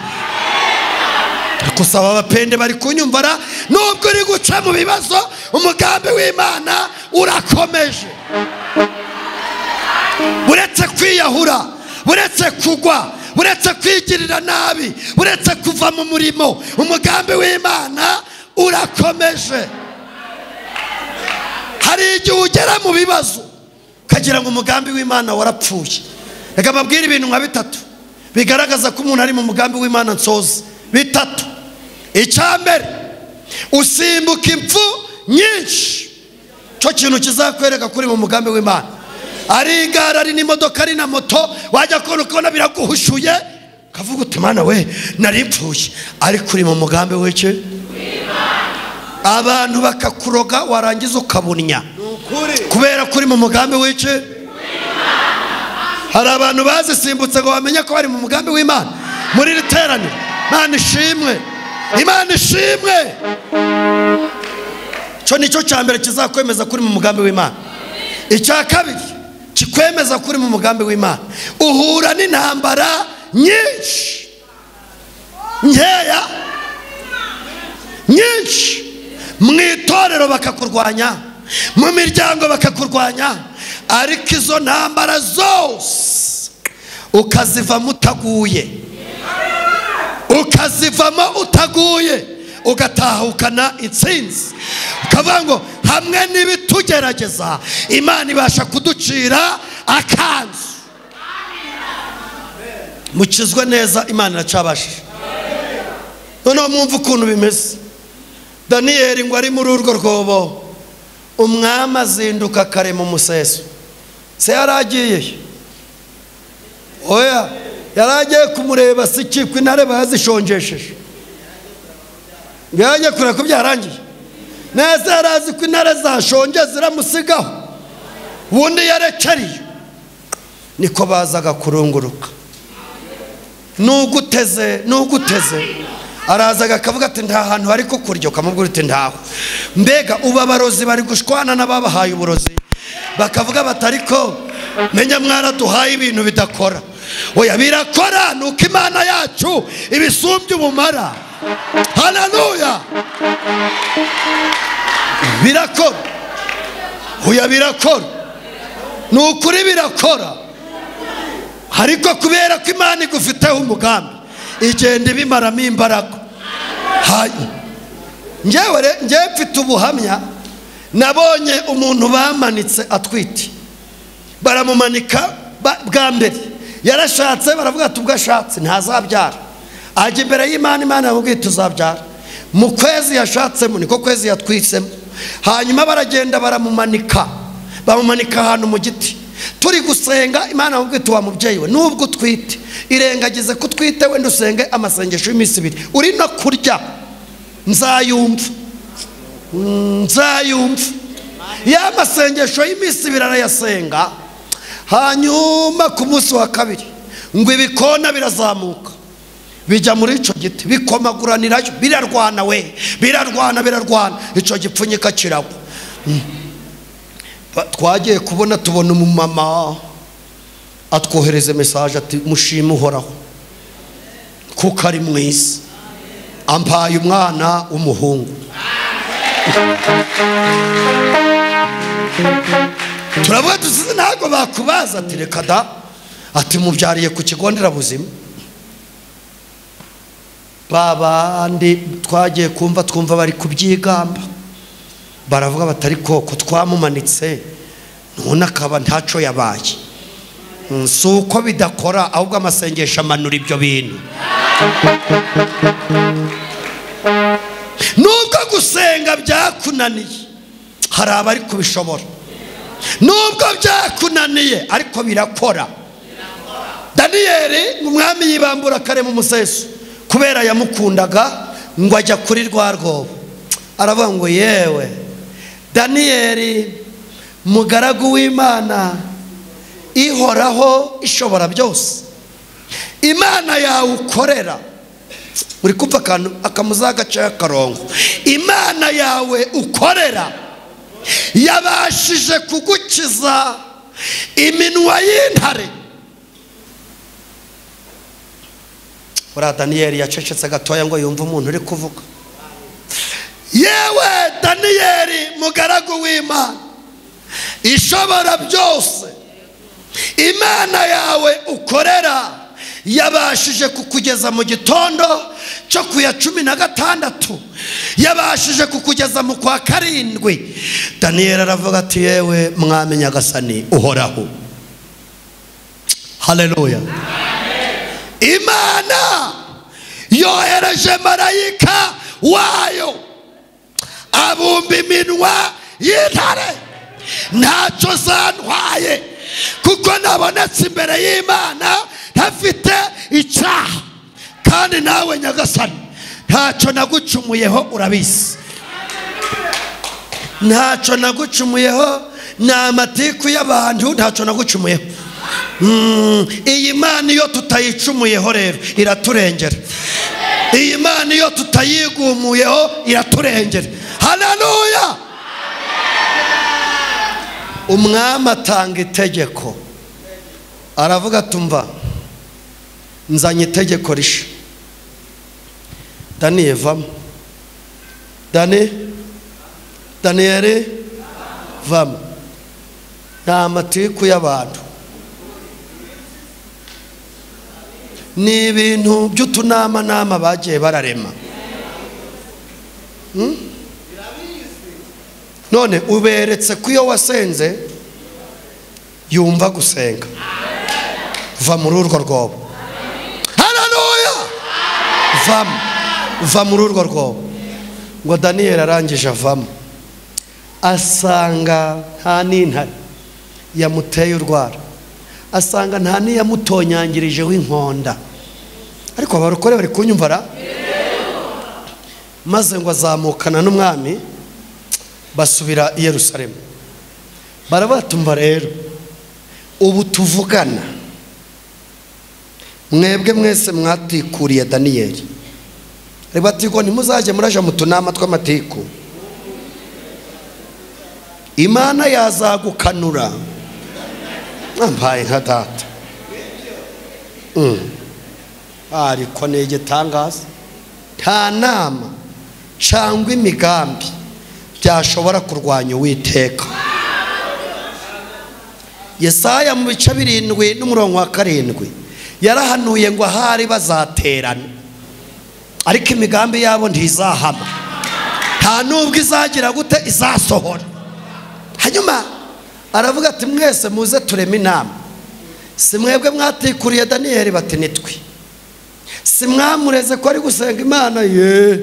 Kusaba abapende bari kunyumvara, nubwo uri guca mu bibazo, umugambi w'Imana urakomeje. Uretse kwiyahura, uretse kugwa, uretse kwigirira nabi, uretse kuva mu murimo, umugambi w'Imana urakomeje. Hari igihe ugera mu bibazo kagira ngo umugambi w'Imana warapfuye. Reka babwire ibintu nka 3 bigaragaza ko umuntu ari mu mugambi w'Imana nsoza. 3. Icyambere, usimbuka impfu nyinshi. Cyo kintu kizakwereka kuri mu mugambi w'Imana. Ari igare, ari n'imodoka, ari na moto, wajya kubona biraguhushuye, kavuga uti Mana we nari mpfuye, ari kuri mu mugambi w'iki w'Imana. Abantu bakakuroga warangiza ukabunya kubera kuri mu mugambi w'iki w'Imana. Hari abantu bazisimbutse ngo bamenye ko bari mu mugambi w'Imana. Muri riteraniro Mana ishimwe, Imana ishimwe. Cyo nicyo cyambere kizakwemeza kuri mu mugambi w'Imana. Icya kabiri kikwemeza kuri mu mugambi w'Imana, uhura n'intambara nyinshi nkeya nyinshi. Mu itorero bakakurwanya, mu miryango bakakurwanya, ariko izo ntambara zose ukazivamo utaguye, ukazivamo utaguye, ugatahukana intsinzi. Ukavuga ngo hamwe n'ibitugerageza Imana ibasha kuducira akanzu. Mukizwe neza, Imana iracabashije. Noneho mwumva ukuntu bimeze. Daniyeli ngo ari muri urwo rwobo, umwami azinduka kare mu museso. Se yaragiye? Oya, yaragiye kumureba sikiko intare bazishonjesheje. Yaje kure ko byarangiye. Neza yarazi ko intare zashonje ziramusigaho. Bundi yarekariye. Niko bazaga kurunguruka. Nuguteze arazaga akavuga ati nta hantu hari ko kuryo, kamubwira ati ntaho. Mbega ubabarozi bari gushwana n'ababahaye uburozi, bakavuga batariko menya mwaraduhaye ibintu bidakora. Oya, birakora, nuko Imana yacu ibisumbye ubumara. Haleluya. Birakora. Oya, birakora, nukuri birakora. Ariko kubera ko Imana igufiteho umugambi, igenda bimaramo imbaraga. Njyewe mfite ubuhamya. Nabonye umuntu bamanitse atwite, baramumanika bwa mbere. Yarashatse, baravuga ati ubwo ashatse ntazabyara. Ajya imbere y'Imana, Imana yamubwiye tuzabyara. Mu kwezi yashatsemo niko kwezi yatwisemo. Hanyuma baragenda baramumanika, bamumanika ahantu mu giti. Turi gusenga, Imana yamubwiye tuwa mubyeyi we, nubwo twite irengagize ko twite, wenda usenge amasengesho y'iminsi 2. Uri no kurya nzayumva. Ya masengesho y'iminsi 2 arayasenga. Hanyuma ku munsi wa kabiri ngo ibikona birazamuka bijya muri ico giti, bikomaguranirayo, birarwana we, birarwana. Ico gipfunyika kiragwa. Twagiye tubona umumama atwohereze message ati mushime Uhoraho kuko ari mwiza, ampaye umwana w'umuhungu. Turavuga tuzize ntago bakubaza ati reka da, ati mubyariye ku kigo nderabuzima. Babandi twagiye twumva bari kubyigamba, baravuga batari koko twamumanitse none akaba ntaco yabaye. Suko bidakora, ahubwo amasengesho amanura ibyo bintu. Nubwo gusenga byakunaniye, hari abari kubishobora. Nubwo byakunaniye, ariko birakora. Daniyeli umwami yibambura kare mu museso kubera yamukundaga, ngo ajya kuri rwa rwobo. Aravuga ngo yewe Daniyeli, mugaragu w'Imana ihoraho ishobora byose, Imana yawe ukorera. Uri kumva akamuzaga cya karongo. Imana yawe ukorera yabashije kugukiza iminwa y'intare. Ura Daniyeli yacecetse gatoya ngo yumve umuntu uri kuvuga. Yewe Daniyeli mugaragu w'Imana ishobora byose, Imana yawe ukorera yabashije kukugeza mu gitondo cyo ku ya 16, yabashije kukugeza mu kwa 7. Daniyeli aravuga ati yewe mwami nyagasani Uhoraho. Haleluya. Imana yohereje marayika wayo abumba iminwa y'intare. Ntacyo zantwaye kuko nabonetse imbere y'Imana ntafite icyaha, kandi nawe nyagasani ntacyo nagucumuyeho, urabizi. Ntacyo nagucumuyeho, ni amatiku y'abantu, ntacyo nagucumuyeho. Iyi Mana iyo tutayicumuyeho rero iraturengera. iyi Mana iyo tutayigumuyeho iraturengera. Haleluya. Umwami atanga itegeko, aravuga tumva nzanye itegeko risha. Daniyeli vamo. Daniyeli vamo. Nta matiku y'abantu, ni ibintu by'utunama bagiye bararema. None uberetse ko iyo wasenze yumva gusenga. Va muri urwo rwobo. Haleluya. Va muri urwo rwobo. Ngo Daniyeli arangije avamo, asanga nta n'intare yamuteye urwara, asanga nta n'iyamutonyangirijeho inkonda. Ariko abarokore bari kunyumvara. Maze ngo azamukana n'umwami basubira i Yerusalemu. Barabatumva rero, ubu tuvugana mwebwe mwese mwatikuriye Daniyeli, ribatiko ntimuzaje muraja mu tunama tw'amatiku. Imana yazagukanura. Mbaye nka data. Ariko negetangaza, nta nama cyangwa imigambi byashobora kurwanya Uwiteka. Yesaya mu bice 7 n'umurongo wa 7 yarahanuye ngo ahari bazaterana, ariko imigambi yabo ntizahama, nta nubwo izagira gute izasohora. Hanyuma aravuga ati mwese muze tureme inama. Si mwebwe mwatikuriye Daniyeli? Bati nitwe. Si mwamureze ko ari gusenga Imana? Ye.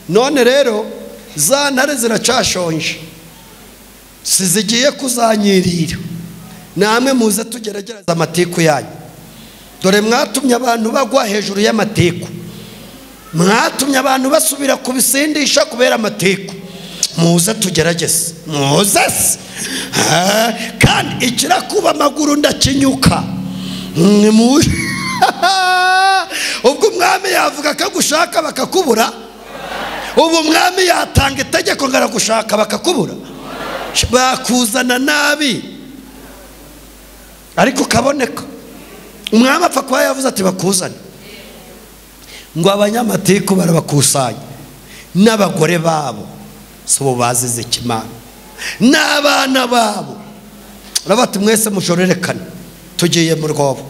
None rero za ntare ziracashonje, sizigiye kuzanyirira. Namwe muze tugerageza amatiku yanyu. Dore mwatumye abantu bagwa hejuru y'amatiku, mwatumye abantu basubira kubisindisha kubera amatiku. Muze tugerageze, muze. Kandi ikirakuba amaguru ndakinyuka. Ubwo umwami yavuga ko gushaka bakakubura, ubu umwami yatanga itegeko ngo aragushaka bakakubura. Bakuzana nabi ariko kaboneka. Umwami apfa kuba yavuze ati bakuzane, ngo abanyamatiku barabakusanya n'abagore babo, so bazize ikimana n'abana babo. Urabati mwese mushorerekana, tugiye mu rwobo,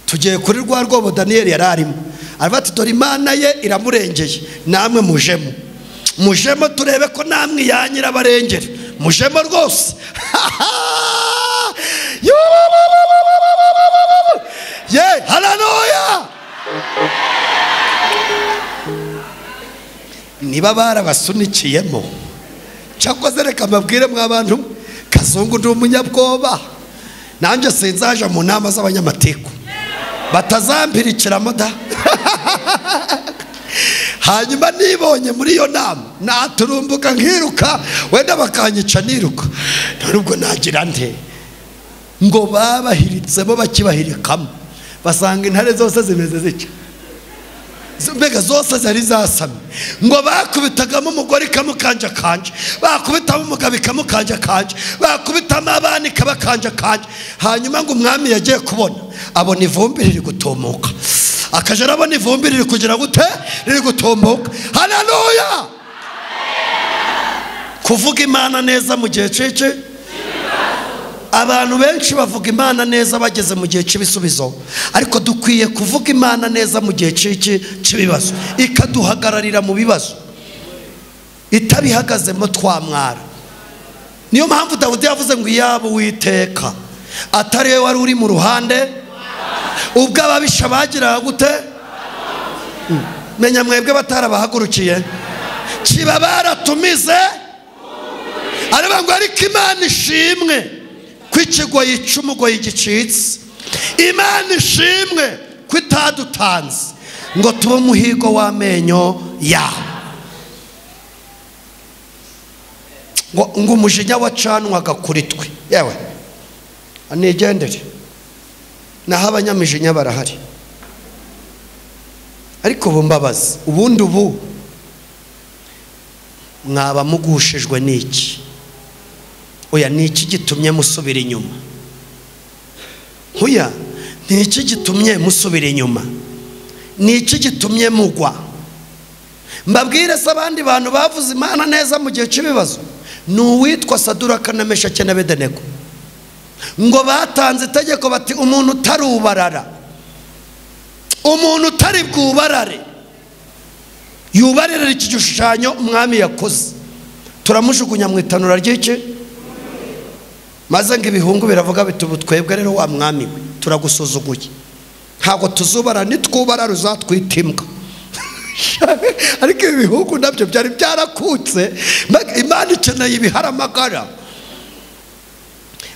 tugiye kuri rwa rwobo Daniyeli yararimo. Arabati dore Imana ye iramurengeye, namwe mujemo turebe ko namwe yanyira barengere. Mujemo rwose. Ye, haleluya. Niba barabasunikiyemo, cyakoze reka mbabwire mw'abantu, Kazungu ndi umunyabwoba, nanjye sinzaja mu nama z'abanyamatiku batazambirikiramo da. Hanyuma nibonye muri iyo nama naturumbuka nkiruka, wenda bakanyica niruka. Nubwo nagira nte ngo babahiritsemo bakibahirikamo, basanga intare zose zimeze zica, mbega zose zari zasamye. Ngo bakubitagamo umugore ikamukanja kanje, bakubitamo umugabo ikamukanja kanje, bakubitamo abana ikabakanja kanje. Hanyuma ngo umwami yagiye kubona, abona ivumbi riri gutomoka, akaje arabona ivumbi riri kugira gute, riri gutomboka. Haleluya. Kuvuga Imana neza mu gihe cece. Abantu benshi bavuga Imana neza bageze mu gihe cy'ibisubizo, ariko dukwiye kuvuga Imana neza mu gihe cy'ibibazo, ikaduhagararira mu bibazo, itabihagazemo twamwara. Niyo mpamvu Dawudi yavuze ngo iyaba Uwiteka atari we wari uri mu ruhande, ubwo ababisha bagiraga gute. Menya mwebwe batarabahagurukiye, kiba baratumize. Areba ngo ariko Imana ishimwe kwikigoyi cy'umugoyi gicitse, Imana ishimwe kwitadutanze ngo tube umuhigo w'amenyo yawe. Ngo umujinya wacanwaga kuri twe. Yewe anigendere, naho abanyamijinya barahari, ariko bumbabaza ubundi ubu mwaba mugushijwe n'iki? Oya, niki gitumye musubira inyuma? Hoya, niki gitumye musubira inyuma? Niki gitumye mugwa? Mbabwire se abandi bantu bavuze Imana neza mu gihe cy'ibibazo, n'uwitwa Saduraka na Meshaki na Abedenego, ngo batanze itegeko bati umuntu utarubarara, umuntu utari bwubarare, yubarire iki gishushanyo umwami yakoze, turamujugunya mu itanura ry'iki. Maze ngo ibihungu biravuga biti ubu twebwe rero wa mwami we turagusuzuguye, ntabwo tuzubara, nitwubara ruzatwita imbwa. Ariko ibihugu nabyo byari byarakutse, Imana ikeneye ibiharamagara.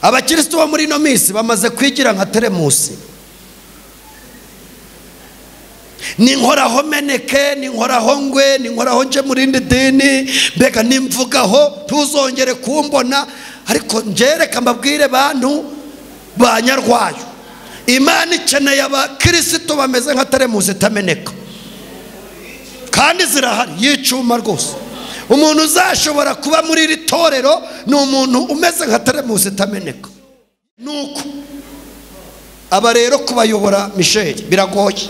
Abakristo bo muri ino minsi bamaze kwigira nka teremusi, ninkoraho meneke, ninkoraho ngwe, ninkoraho nje mu rindi dini, mbega nimvugaho ntuzongere kumbona. Ariko ngereka mbabwire bantu banyarwayo, Imana ikeneye abakristo bameze nka teremusi itameneka, kandi zirahari yicuma rwose. Umuntu uzashobora kuba muri iri torero ni umuntu umeze nka teremusi itameneka. Nuko aba rero kubayobora Michel biragoye,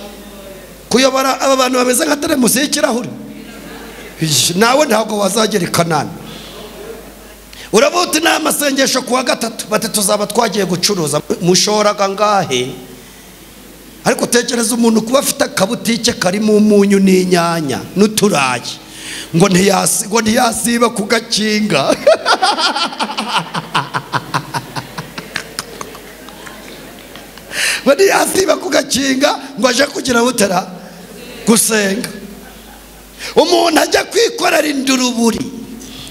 kuyobora aba bantu bameze nka teremusi y'ikirahuri, nawe ntabwo wazagera i Kanani. Urabuti n'amasengesho kuwa gatatu bati tuzaba twagiye gucuruza, mushoraga ngahe? Ariko tekereza umuntu kuba afite akabutike karimo umunyu n'inyanya n'uturayi, ngo ntiyasiba kugakinga. Bari yasiba kugakinga ngo aje kugira butera gusenga. Umuntu ajya kwikorera induruburi,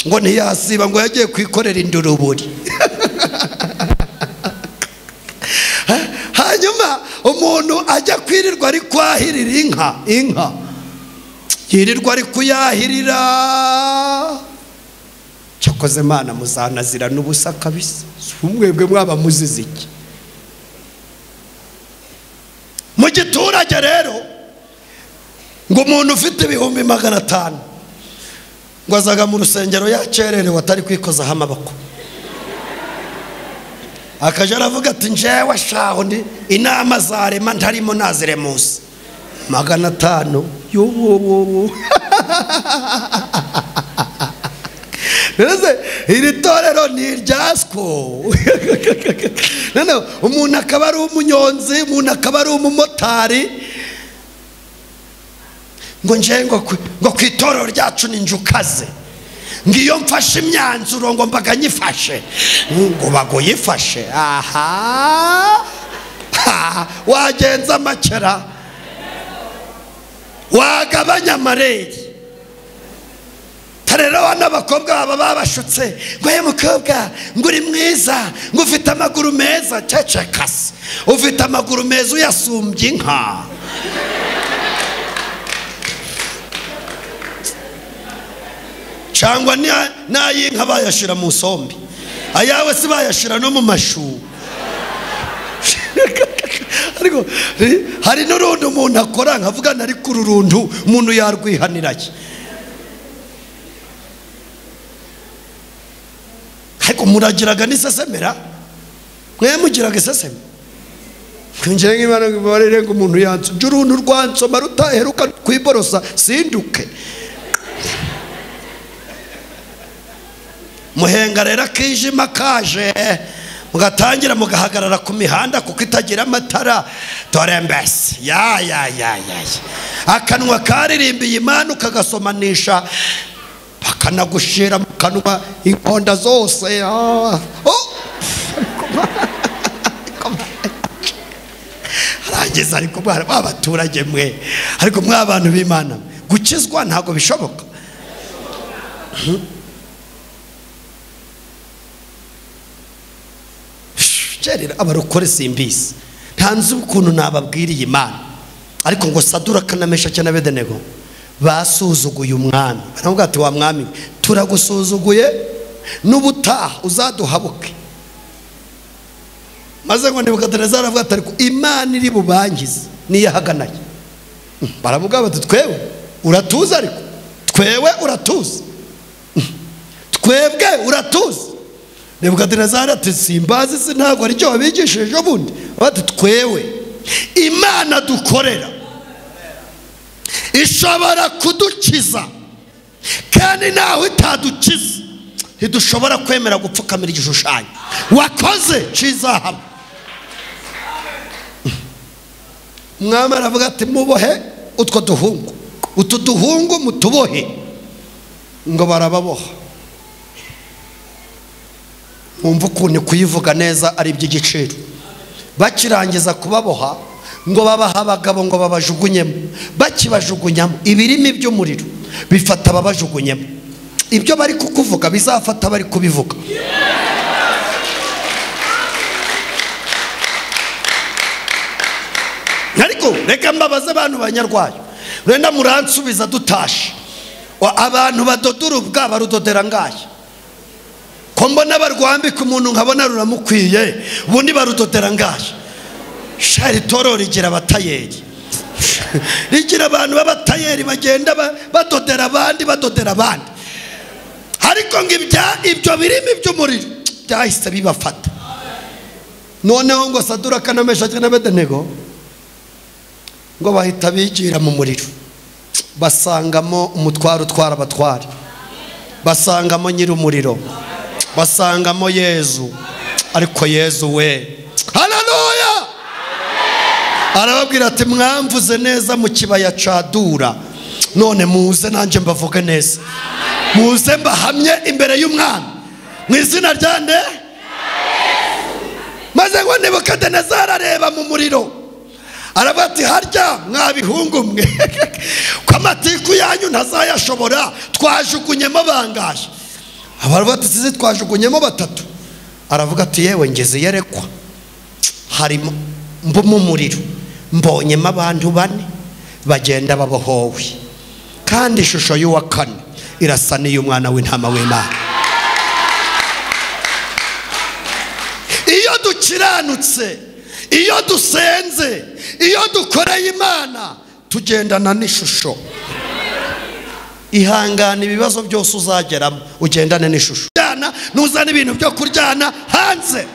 ngo ntiyasiba ngo yagiye kwikorera induruburi. Hanyuma umuntu ajya kwirirwa ari kwahirira inka, yirirwa ari kuyahirira. Cyakoze Imana muzanazira n'ubusa kabisa, umwebwe mwaba muzize iki? Mu giturage rero ngo umuntu ufite ibihumbi 500 ngo azaga mu rusengero yacererewe atari kwikozaho amaboko, akaja aravuga ati njewe shaho ndi inama zarema ntarimo nazire munsi 500 yowo. Neze iri torero ni iryasko. None umuntu akaba ari umunyonzi, umuntu akaba ari umumotari, ngo njengo ngo kwitorero ryacu ninjukaze, ngiyo mfashe imyanzuro ngo mbaga nyifashe, ngo bagoyifashe. Aha, wagenza makera, wagabanya amareri. Tarero n'abakobwa baba babashutse, ngo ye mukobwa ngo uri mwiza, ngo ufite amaguru meza. Cecekase, ufite amaguru meza uyasumbye inka. Cyangwa n'ayinka bayashira mu sombi, ayawe si bayashira no mu mashu. Ariko hari n'urundi umuntu akora nkavuga nari kururundu umuntu yarwihaniraye. Ariko muragiraga n'isesemera, mwe mugiraga iseseme. Kwinjira nk'Imana ngo ngo umuntu yanzu uruntu rwansoma rutaheruka kwiborosa sinduke. Muhenga rero akijima kaje, mugatangira mugahagarara ku mihanda kuko itagira amatara. Dore mbese ya akanwa karirimbiye Imana ukagasomanisha, bakanagushira mu kanwa inkonda zose. Arangeza ariko abaturage mwe, ariko mwa abantu b'Imana gukizwa ntago bishoboka. Jerera abarokore simbisi, ntanzi ukuntu nababwiriye Imana. Ariko ngo Saduraka na Meshaki na Abedenego basuzuguye umwami, baravuga ati wa mwami turagusuzuguye, n'ubutaha uzaduhabuke. Maze ngo Nebukadinezari aravuga ati ariko Imana iri bubangize niyahaganaye. baravuga bati twewe uratuza, ariko twewe uratuza, twebwe uratuza. Nebukadinezari ati simbazi se ntabwo ari cyo wabigishije ubundi. Bati twewe Imana dukorera ishobora kudukiza, kandi nawe itadukiza ntidushobora kwemera gupfukamira igishushanyo wakoze cy'izahabu. Umwami aravuga ati mubohe utwo duhungu, utu duhungu mutubohe. Ngo barababoha. Mwumva ukuntu kuyivuga neza ari iby'igiciro. Bakirangiza kubaboha ngo babaha abagabo ngo babajugunyemo. Bakibajugunyamo ibirimi by'umuriro bifata babajugunyemo. Ibyo bari kukuvuga bizafata bari kubivuga. Ariko reka mbabaze abantu banyarwayo, renda muransubiza dutashe. Abantu badodura ubwa barudodera ngaye. Ko mbona barwambika umuntu nkabona ruramukwiye, ubundi barudodera ngaye. Shari toro rigira abatayeri. Rigira abantu b'abatayeri bagenda badodera abandi badodera abandi. Ariko ngo ibyo birimi by'umuriro byahise bibafata. Noneho ngo Saduraka na Meshaki na Abedenego ngo bahita bigira mu muriro, basangamo umutwaro utwara abatware, basangamo nyir'umuriro, basangamo Yezu. Ariko Yezu we, haleluya, arababwira ati mwamvuze neza mu kibaya ca Dura, none muze nanjye mbavuge neza, muze mbahamye imbere y'umwami mu izina rya nde. Maze ngo Nebukadinezari areba mu muriro, aravuga ati harya mwabihungu mwe ko amatiku yanyu ntazayashobora, twajugunyemo bangahe? Abaravuga ati sizi twajugunyemo batatu. Aravuga ati yewe ngeze yerekwa, harimo mu muriro mbonyemo abantu 4 bagenda babohowe, kandi ishusho y'uwa 4 irasa n'iy'umwana w'intama w'Imana. Iyo dukiranutse, iyo dusenze, iyo dukoreye Imana, tugendana n'ishusho. Ihangana ibibazo byose uzageramo, ugendane n'ishusho. Nuzana ibintu byo kuryana hanze,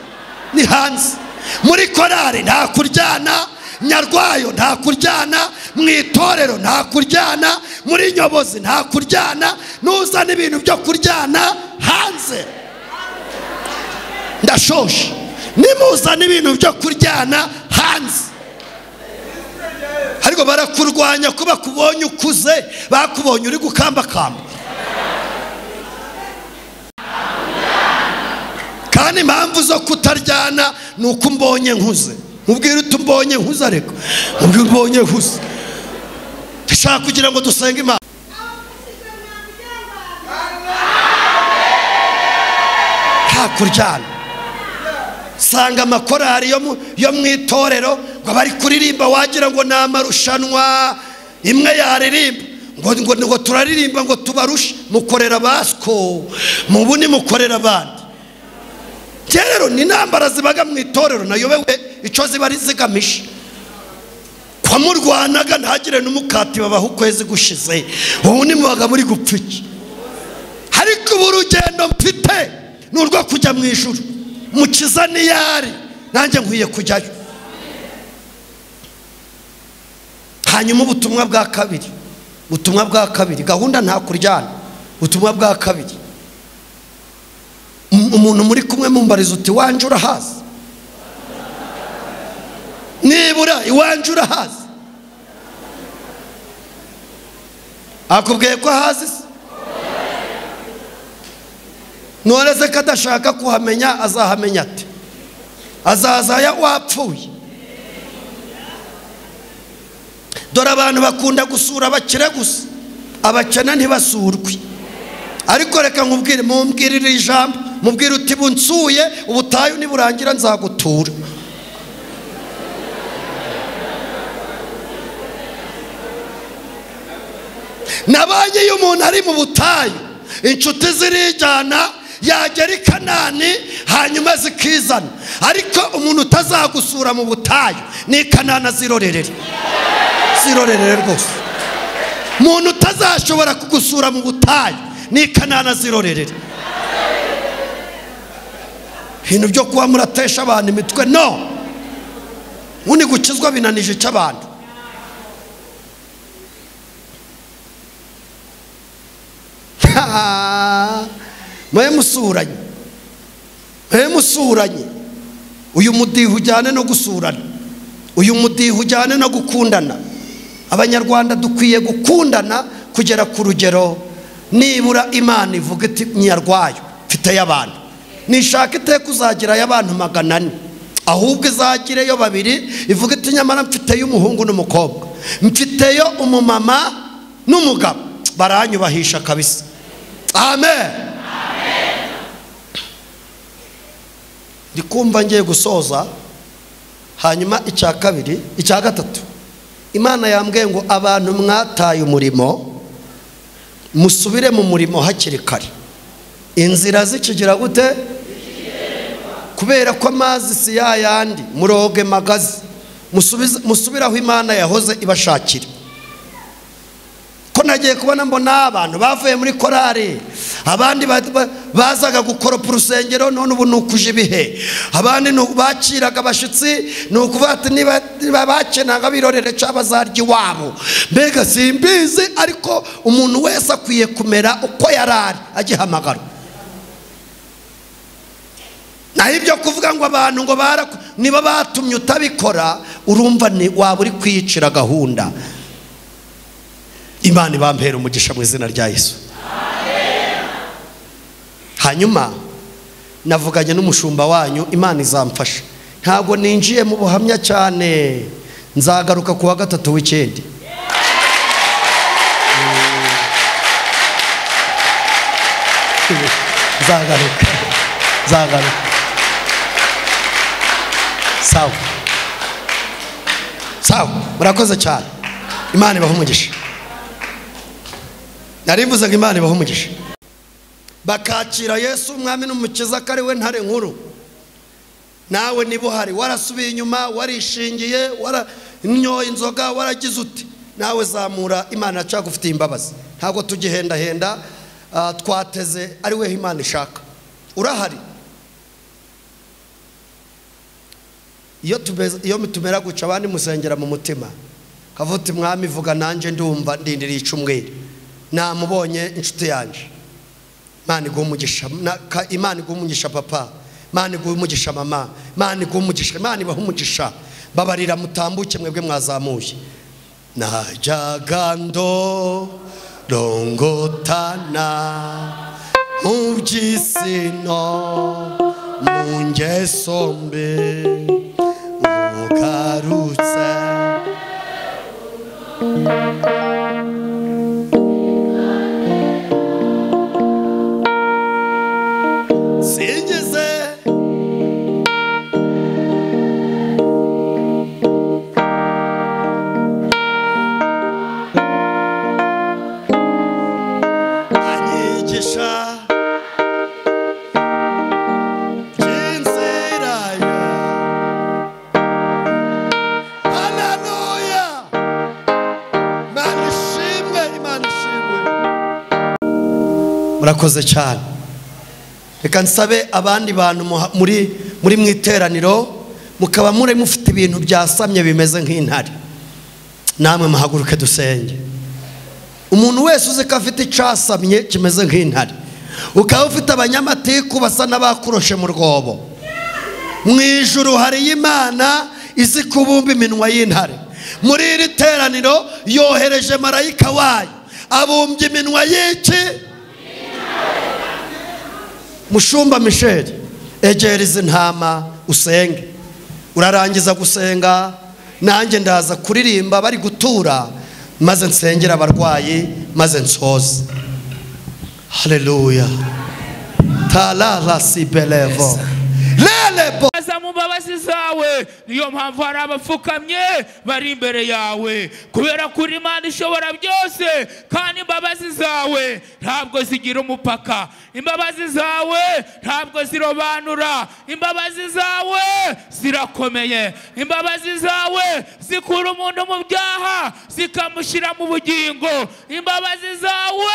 ni hanze. Muri korari nta kuryana, Nyarwayo nta kuryana, mu itorero nta kuryana, muri nyobozi nta kuryana. Nuzana ibintu byo kuryana hanze. Ndashoshe, nimuzana ibintu byo kuryana hanze. Ariko barakurwanya kuba kubonye ukuze, bakubonye uri gukambakamba. Kandi impamvu zo kutaryana nuko mbonye nkuze. Mubwire uti mbonye nkuze, ariko mubwire mbonye nkuze. Ndashaka kugira ngo dusenge Imana. Nta kuryana. Sanga amakorari yo mu itorero ngo bari kuririmba wagira ngo na amarushanwa, imwe yaririmba ngo turaririmba ngo tubarushe, mukorera basko mubuni mukorera abandi. Rero ni intambara zibaga mu itorero, nayobewe icyo ziba ari zigamisha. Kwa murwanaga ntagire n'umukati babaho ukwezi gushize, ubu ni mubaga muri gupfiki. Ariko ubu urugendo mfite n'urwo kujya mu ijuru, Mukiza niyari, nanjye nkwiye kujyayo. Hanyuma ubutumwa bwa kabiri, gahunda nta kuryana. Ubutumwa bwa kabiri, umuntu muri kumwe mumbariza uti wanje urahazi? Nibura iwanje urahazi? Akubwiye ko ahazi se? Noreze kadashaka kuhamenya, azahamenya ate? Azazaya wapfuye. Dore abantu bakunda gusura abakire gusa, abakena ntibasurwe. Ariko reka nkubwire, mumbwirire ijambo, mubwire uti bunsuye ubutayu niburangira nzagutura. Nabanye iyo umuntu ari mu butayu, inshuti zirijyana, yagera i Kanani hanyuma zikizana. Ariko umuntu utazagusura mu butayu ni Kanani azirorerera, azirorere rwose. Umuntu utazashobora kugusura mu butayu ni Kanani azirorere. Ibintu byo kuba muratesha abantu imitwe no. Uni gukizwa binanije cy'abantu. Mwe musuranye. Uyu mudiho ujyane no gusurana. Uyu mudiho ujyane no gukundana. Abanyarwanda dukwiye gukundana kugera ku rugero nibura Imana ivuga iti nyarwayo mfite y'abantu. Nishaka iteka uzagira y'abantu 400. Ahubwo izagireyo 2 ivuga iti nyamara mfite y'umuhungu n'umukobwa. Mfite yo umumama n'umugabo. Baranyubahisha kabisa. Amen. Ndikumva ngiye gusoza. Hanyuma icya kabiri, icya gatatu. Imana yambwiye ngo abantu mwataye umurimo musubire mu murimo hakiri kare. Inzira zikigira gute? Kubera ko amazi si yayandi muroge magazi. Musubiraho Imana yahoze ibashakira. Ko nagiye kubona mbona abantu bavuye muri korari, abandi bazaga gukoropa urusengero none ubu nukuje ibihe, abandi bakiraga abashitsi nukuvuga ati niba bakenaga birorere cy'abazarya iwabo. Mbega simbizi, ariko umuntu wese akwiye kumera uko yarari agihamagara. Naho ibyo kuvuga ngo abantu ngo niba batumye utabikora, urumva ni waba uri kwicira gahunda. Imana ibampera umugisha mu izina rya Yesu. Hanyuma navuganye n'umushumba wanyu, Imana izamfasha. Ntago ninjiye mu buhamya cyane, nzagaruka kuwa 3 w'ikindi. Zagaruka. Sawa, murakoze cyane. Imana ibahe umugisha. Narimbuza ngo Imana ibahe umugisha. Bakakira Yesu umwami n'umukiza kari we ntare nkuru. Nawe niba uhari warasubiye inyuma, warishingiye, waranyoye inzoga, waragize uti, nawe zamura, Imana cyagufitiye imbabazi. Ntago tugihenda twateze ari we Imana ishaka. Urahari? Iyo mutumera guca abandi musengera mu mutima. Kavuti mwami vuga nanje ndumva ndindiriye icumwere. Namubonye inshuti yanje. Imana igumugisha, Imana igumugisha papa, Imana igumugisha mama, Imana igumugisha, Imana ibahumugisha. Babarira mutambuke mwebwe mwazamuye. Najyaga ndorongotana mu by'isi no mu ngeso mbi, ugarutse murakoze cyane. Reka nsabe abandi bantu muri mwiteraniro mukaba muri mufite ibintu byasamye bimeze nk'intare, namwe muhaguruke dusenge. Umuntu wese uzi ko afite icasamye kimeze nk'intare, ukaba ufite abanyamatiku basa n'abakuroshe mu rwobo, mu ijuru hari Imana izi kubumba iminwa y'intare. Muri iri teraniro yohereje marayika wayo abumbye iminwa y'iki. Mushumba Michel, egera izi ntama usenge. Urarangiza gusenga, nanjye ndaza kuririmba bari gutura, maze nsengera abarwayi, maze nsoze. Haleluya. Talala sibelevo. Lelebo. baza mu mbabazi zawe. Niyo mpamvu hari abapfukamye bari imbere yawe, kubera kuri Imana ishobora byose, kandi imbabazi zawe ntabwo zigira umupaka. Imbabazi zawe ntabwo zirobanura. Imbabazi zawe zirakomeye. Imbabazi zawe zikura umuntu mu byaha zikamushyira mu bugingo. Imbabazi zawe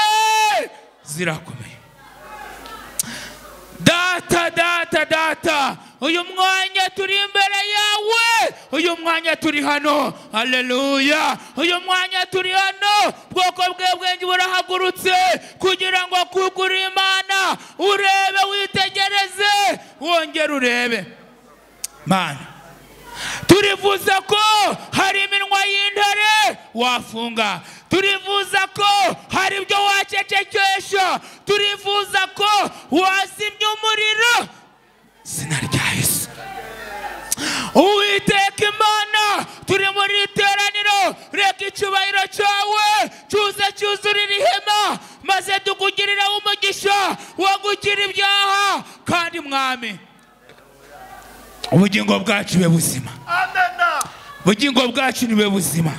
zirakomeye. Data, uyu mwanya turi imbere yawe, uyu mwanya turi hano. Haleluya. Uyu mwanya turi hano, bwoko bwenge burahagurutse kugira ngo kugura Imana, urebe, witegereze, wongere urebe. Mana, turifuza ko hari iminwa y'intare wafunga. Turifuza ko hari ibyo wacecekesha. Turifuza ko wazimya umuriro. Izina rya Yesu. Uwiteka Imana, turi muri iteraniro, reka icyubahiro cyawe cyuzurira ihema, maze tukugirire umugisha wo gukira ibyaha. Kandi Mwami, ubugingo bwacu bube buzima. Amen. Ubugingo bwacu ni bube buzima.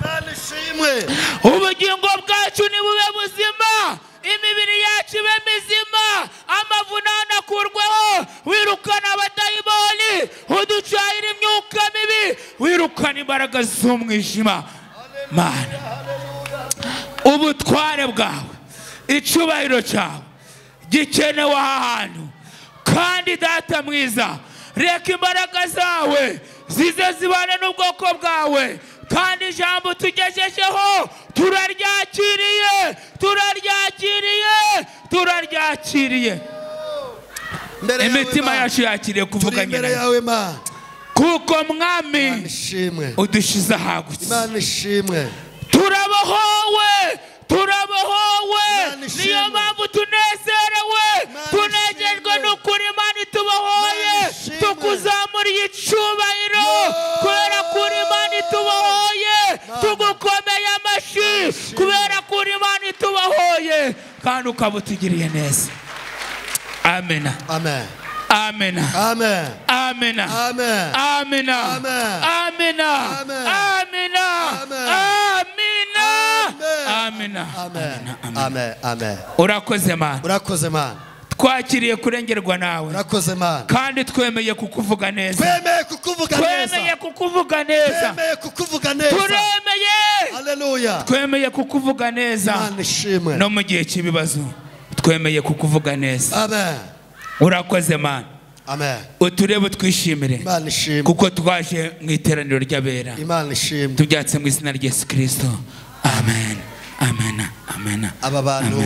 Ubugingo bwacu ni bube buzima. Imibiri yacu ibe mizima. Amavunane akurweho. Wirukana abadayimoni, uducayira imyuka mibi, wirukana imbaraga z'umwijima. Mana, ubutware bwawe, icyubahiro cyawe gikenewe aha hantu. Kandi Data mwiza, reka imbaraga zawe zize zibane n'ubwoko bwawe. Kandi ijambo tugejejeho turaryakiriye. Imitima yacu yakiriye kuvuganya nawe, kuko Mwami udushize ahagutse. Turabohowe. Niyo mpamvu tunezerewe, tunejejwe n'ukuri Imana itubohoye. Tukuzamuriye icyubahiro kubera kuri Imana itubohoye. Tugukomeye amashyi kubera kuri Imana itubohoye, kandi ukaba utugiriye neza. Amena. Amen. Amena. Amen. Amena. Amen. Amena. Amena. Amena. Amena. Amen. Amen. Urakoze Mana. Twakiriye kurengerwa nawe. Urakoze Mana. Kandi twemeye kukuvuga neza. Turemeye. Haleluya. Twemeye kukuvuga neza. No mu gihe cy'ibibazo twemeye kukuvuga neza. Amen. Urakoze Mana. Amen. Uturebe twishimire, kuko twaje mu iteraniro ry'abera. Tubyatse mu izina rya Yesu Kristo. Amen. Amen. Amen. Aba bantu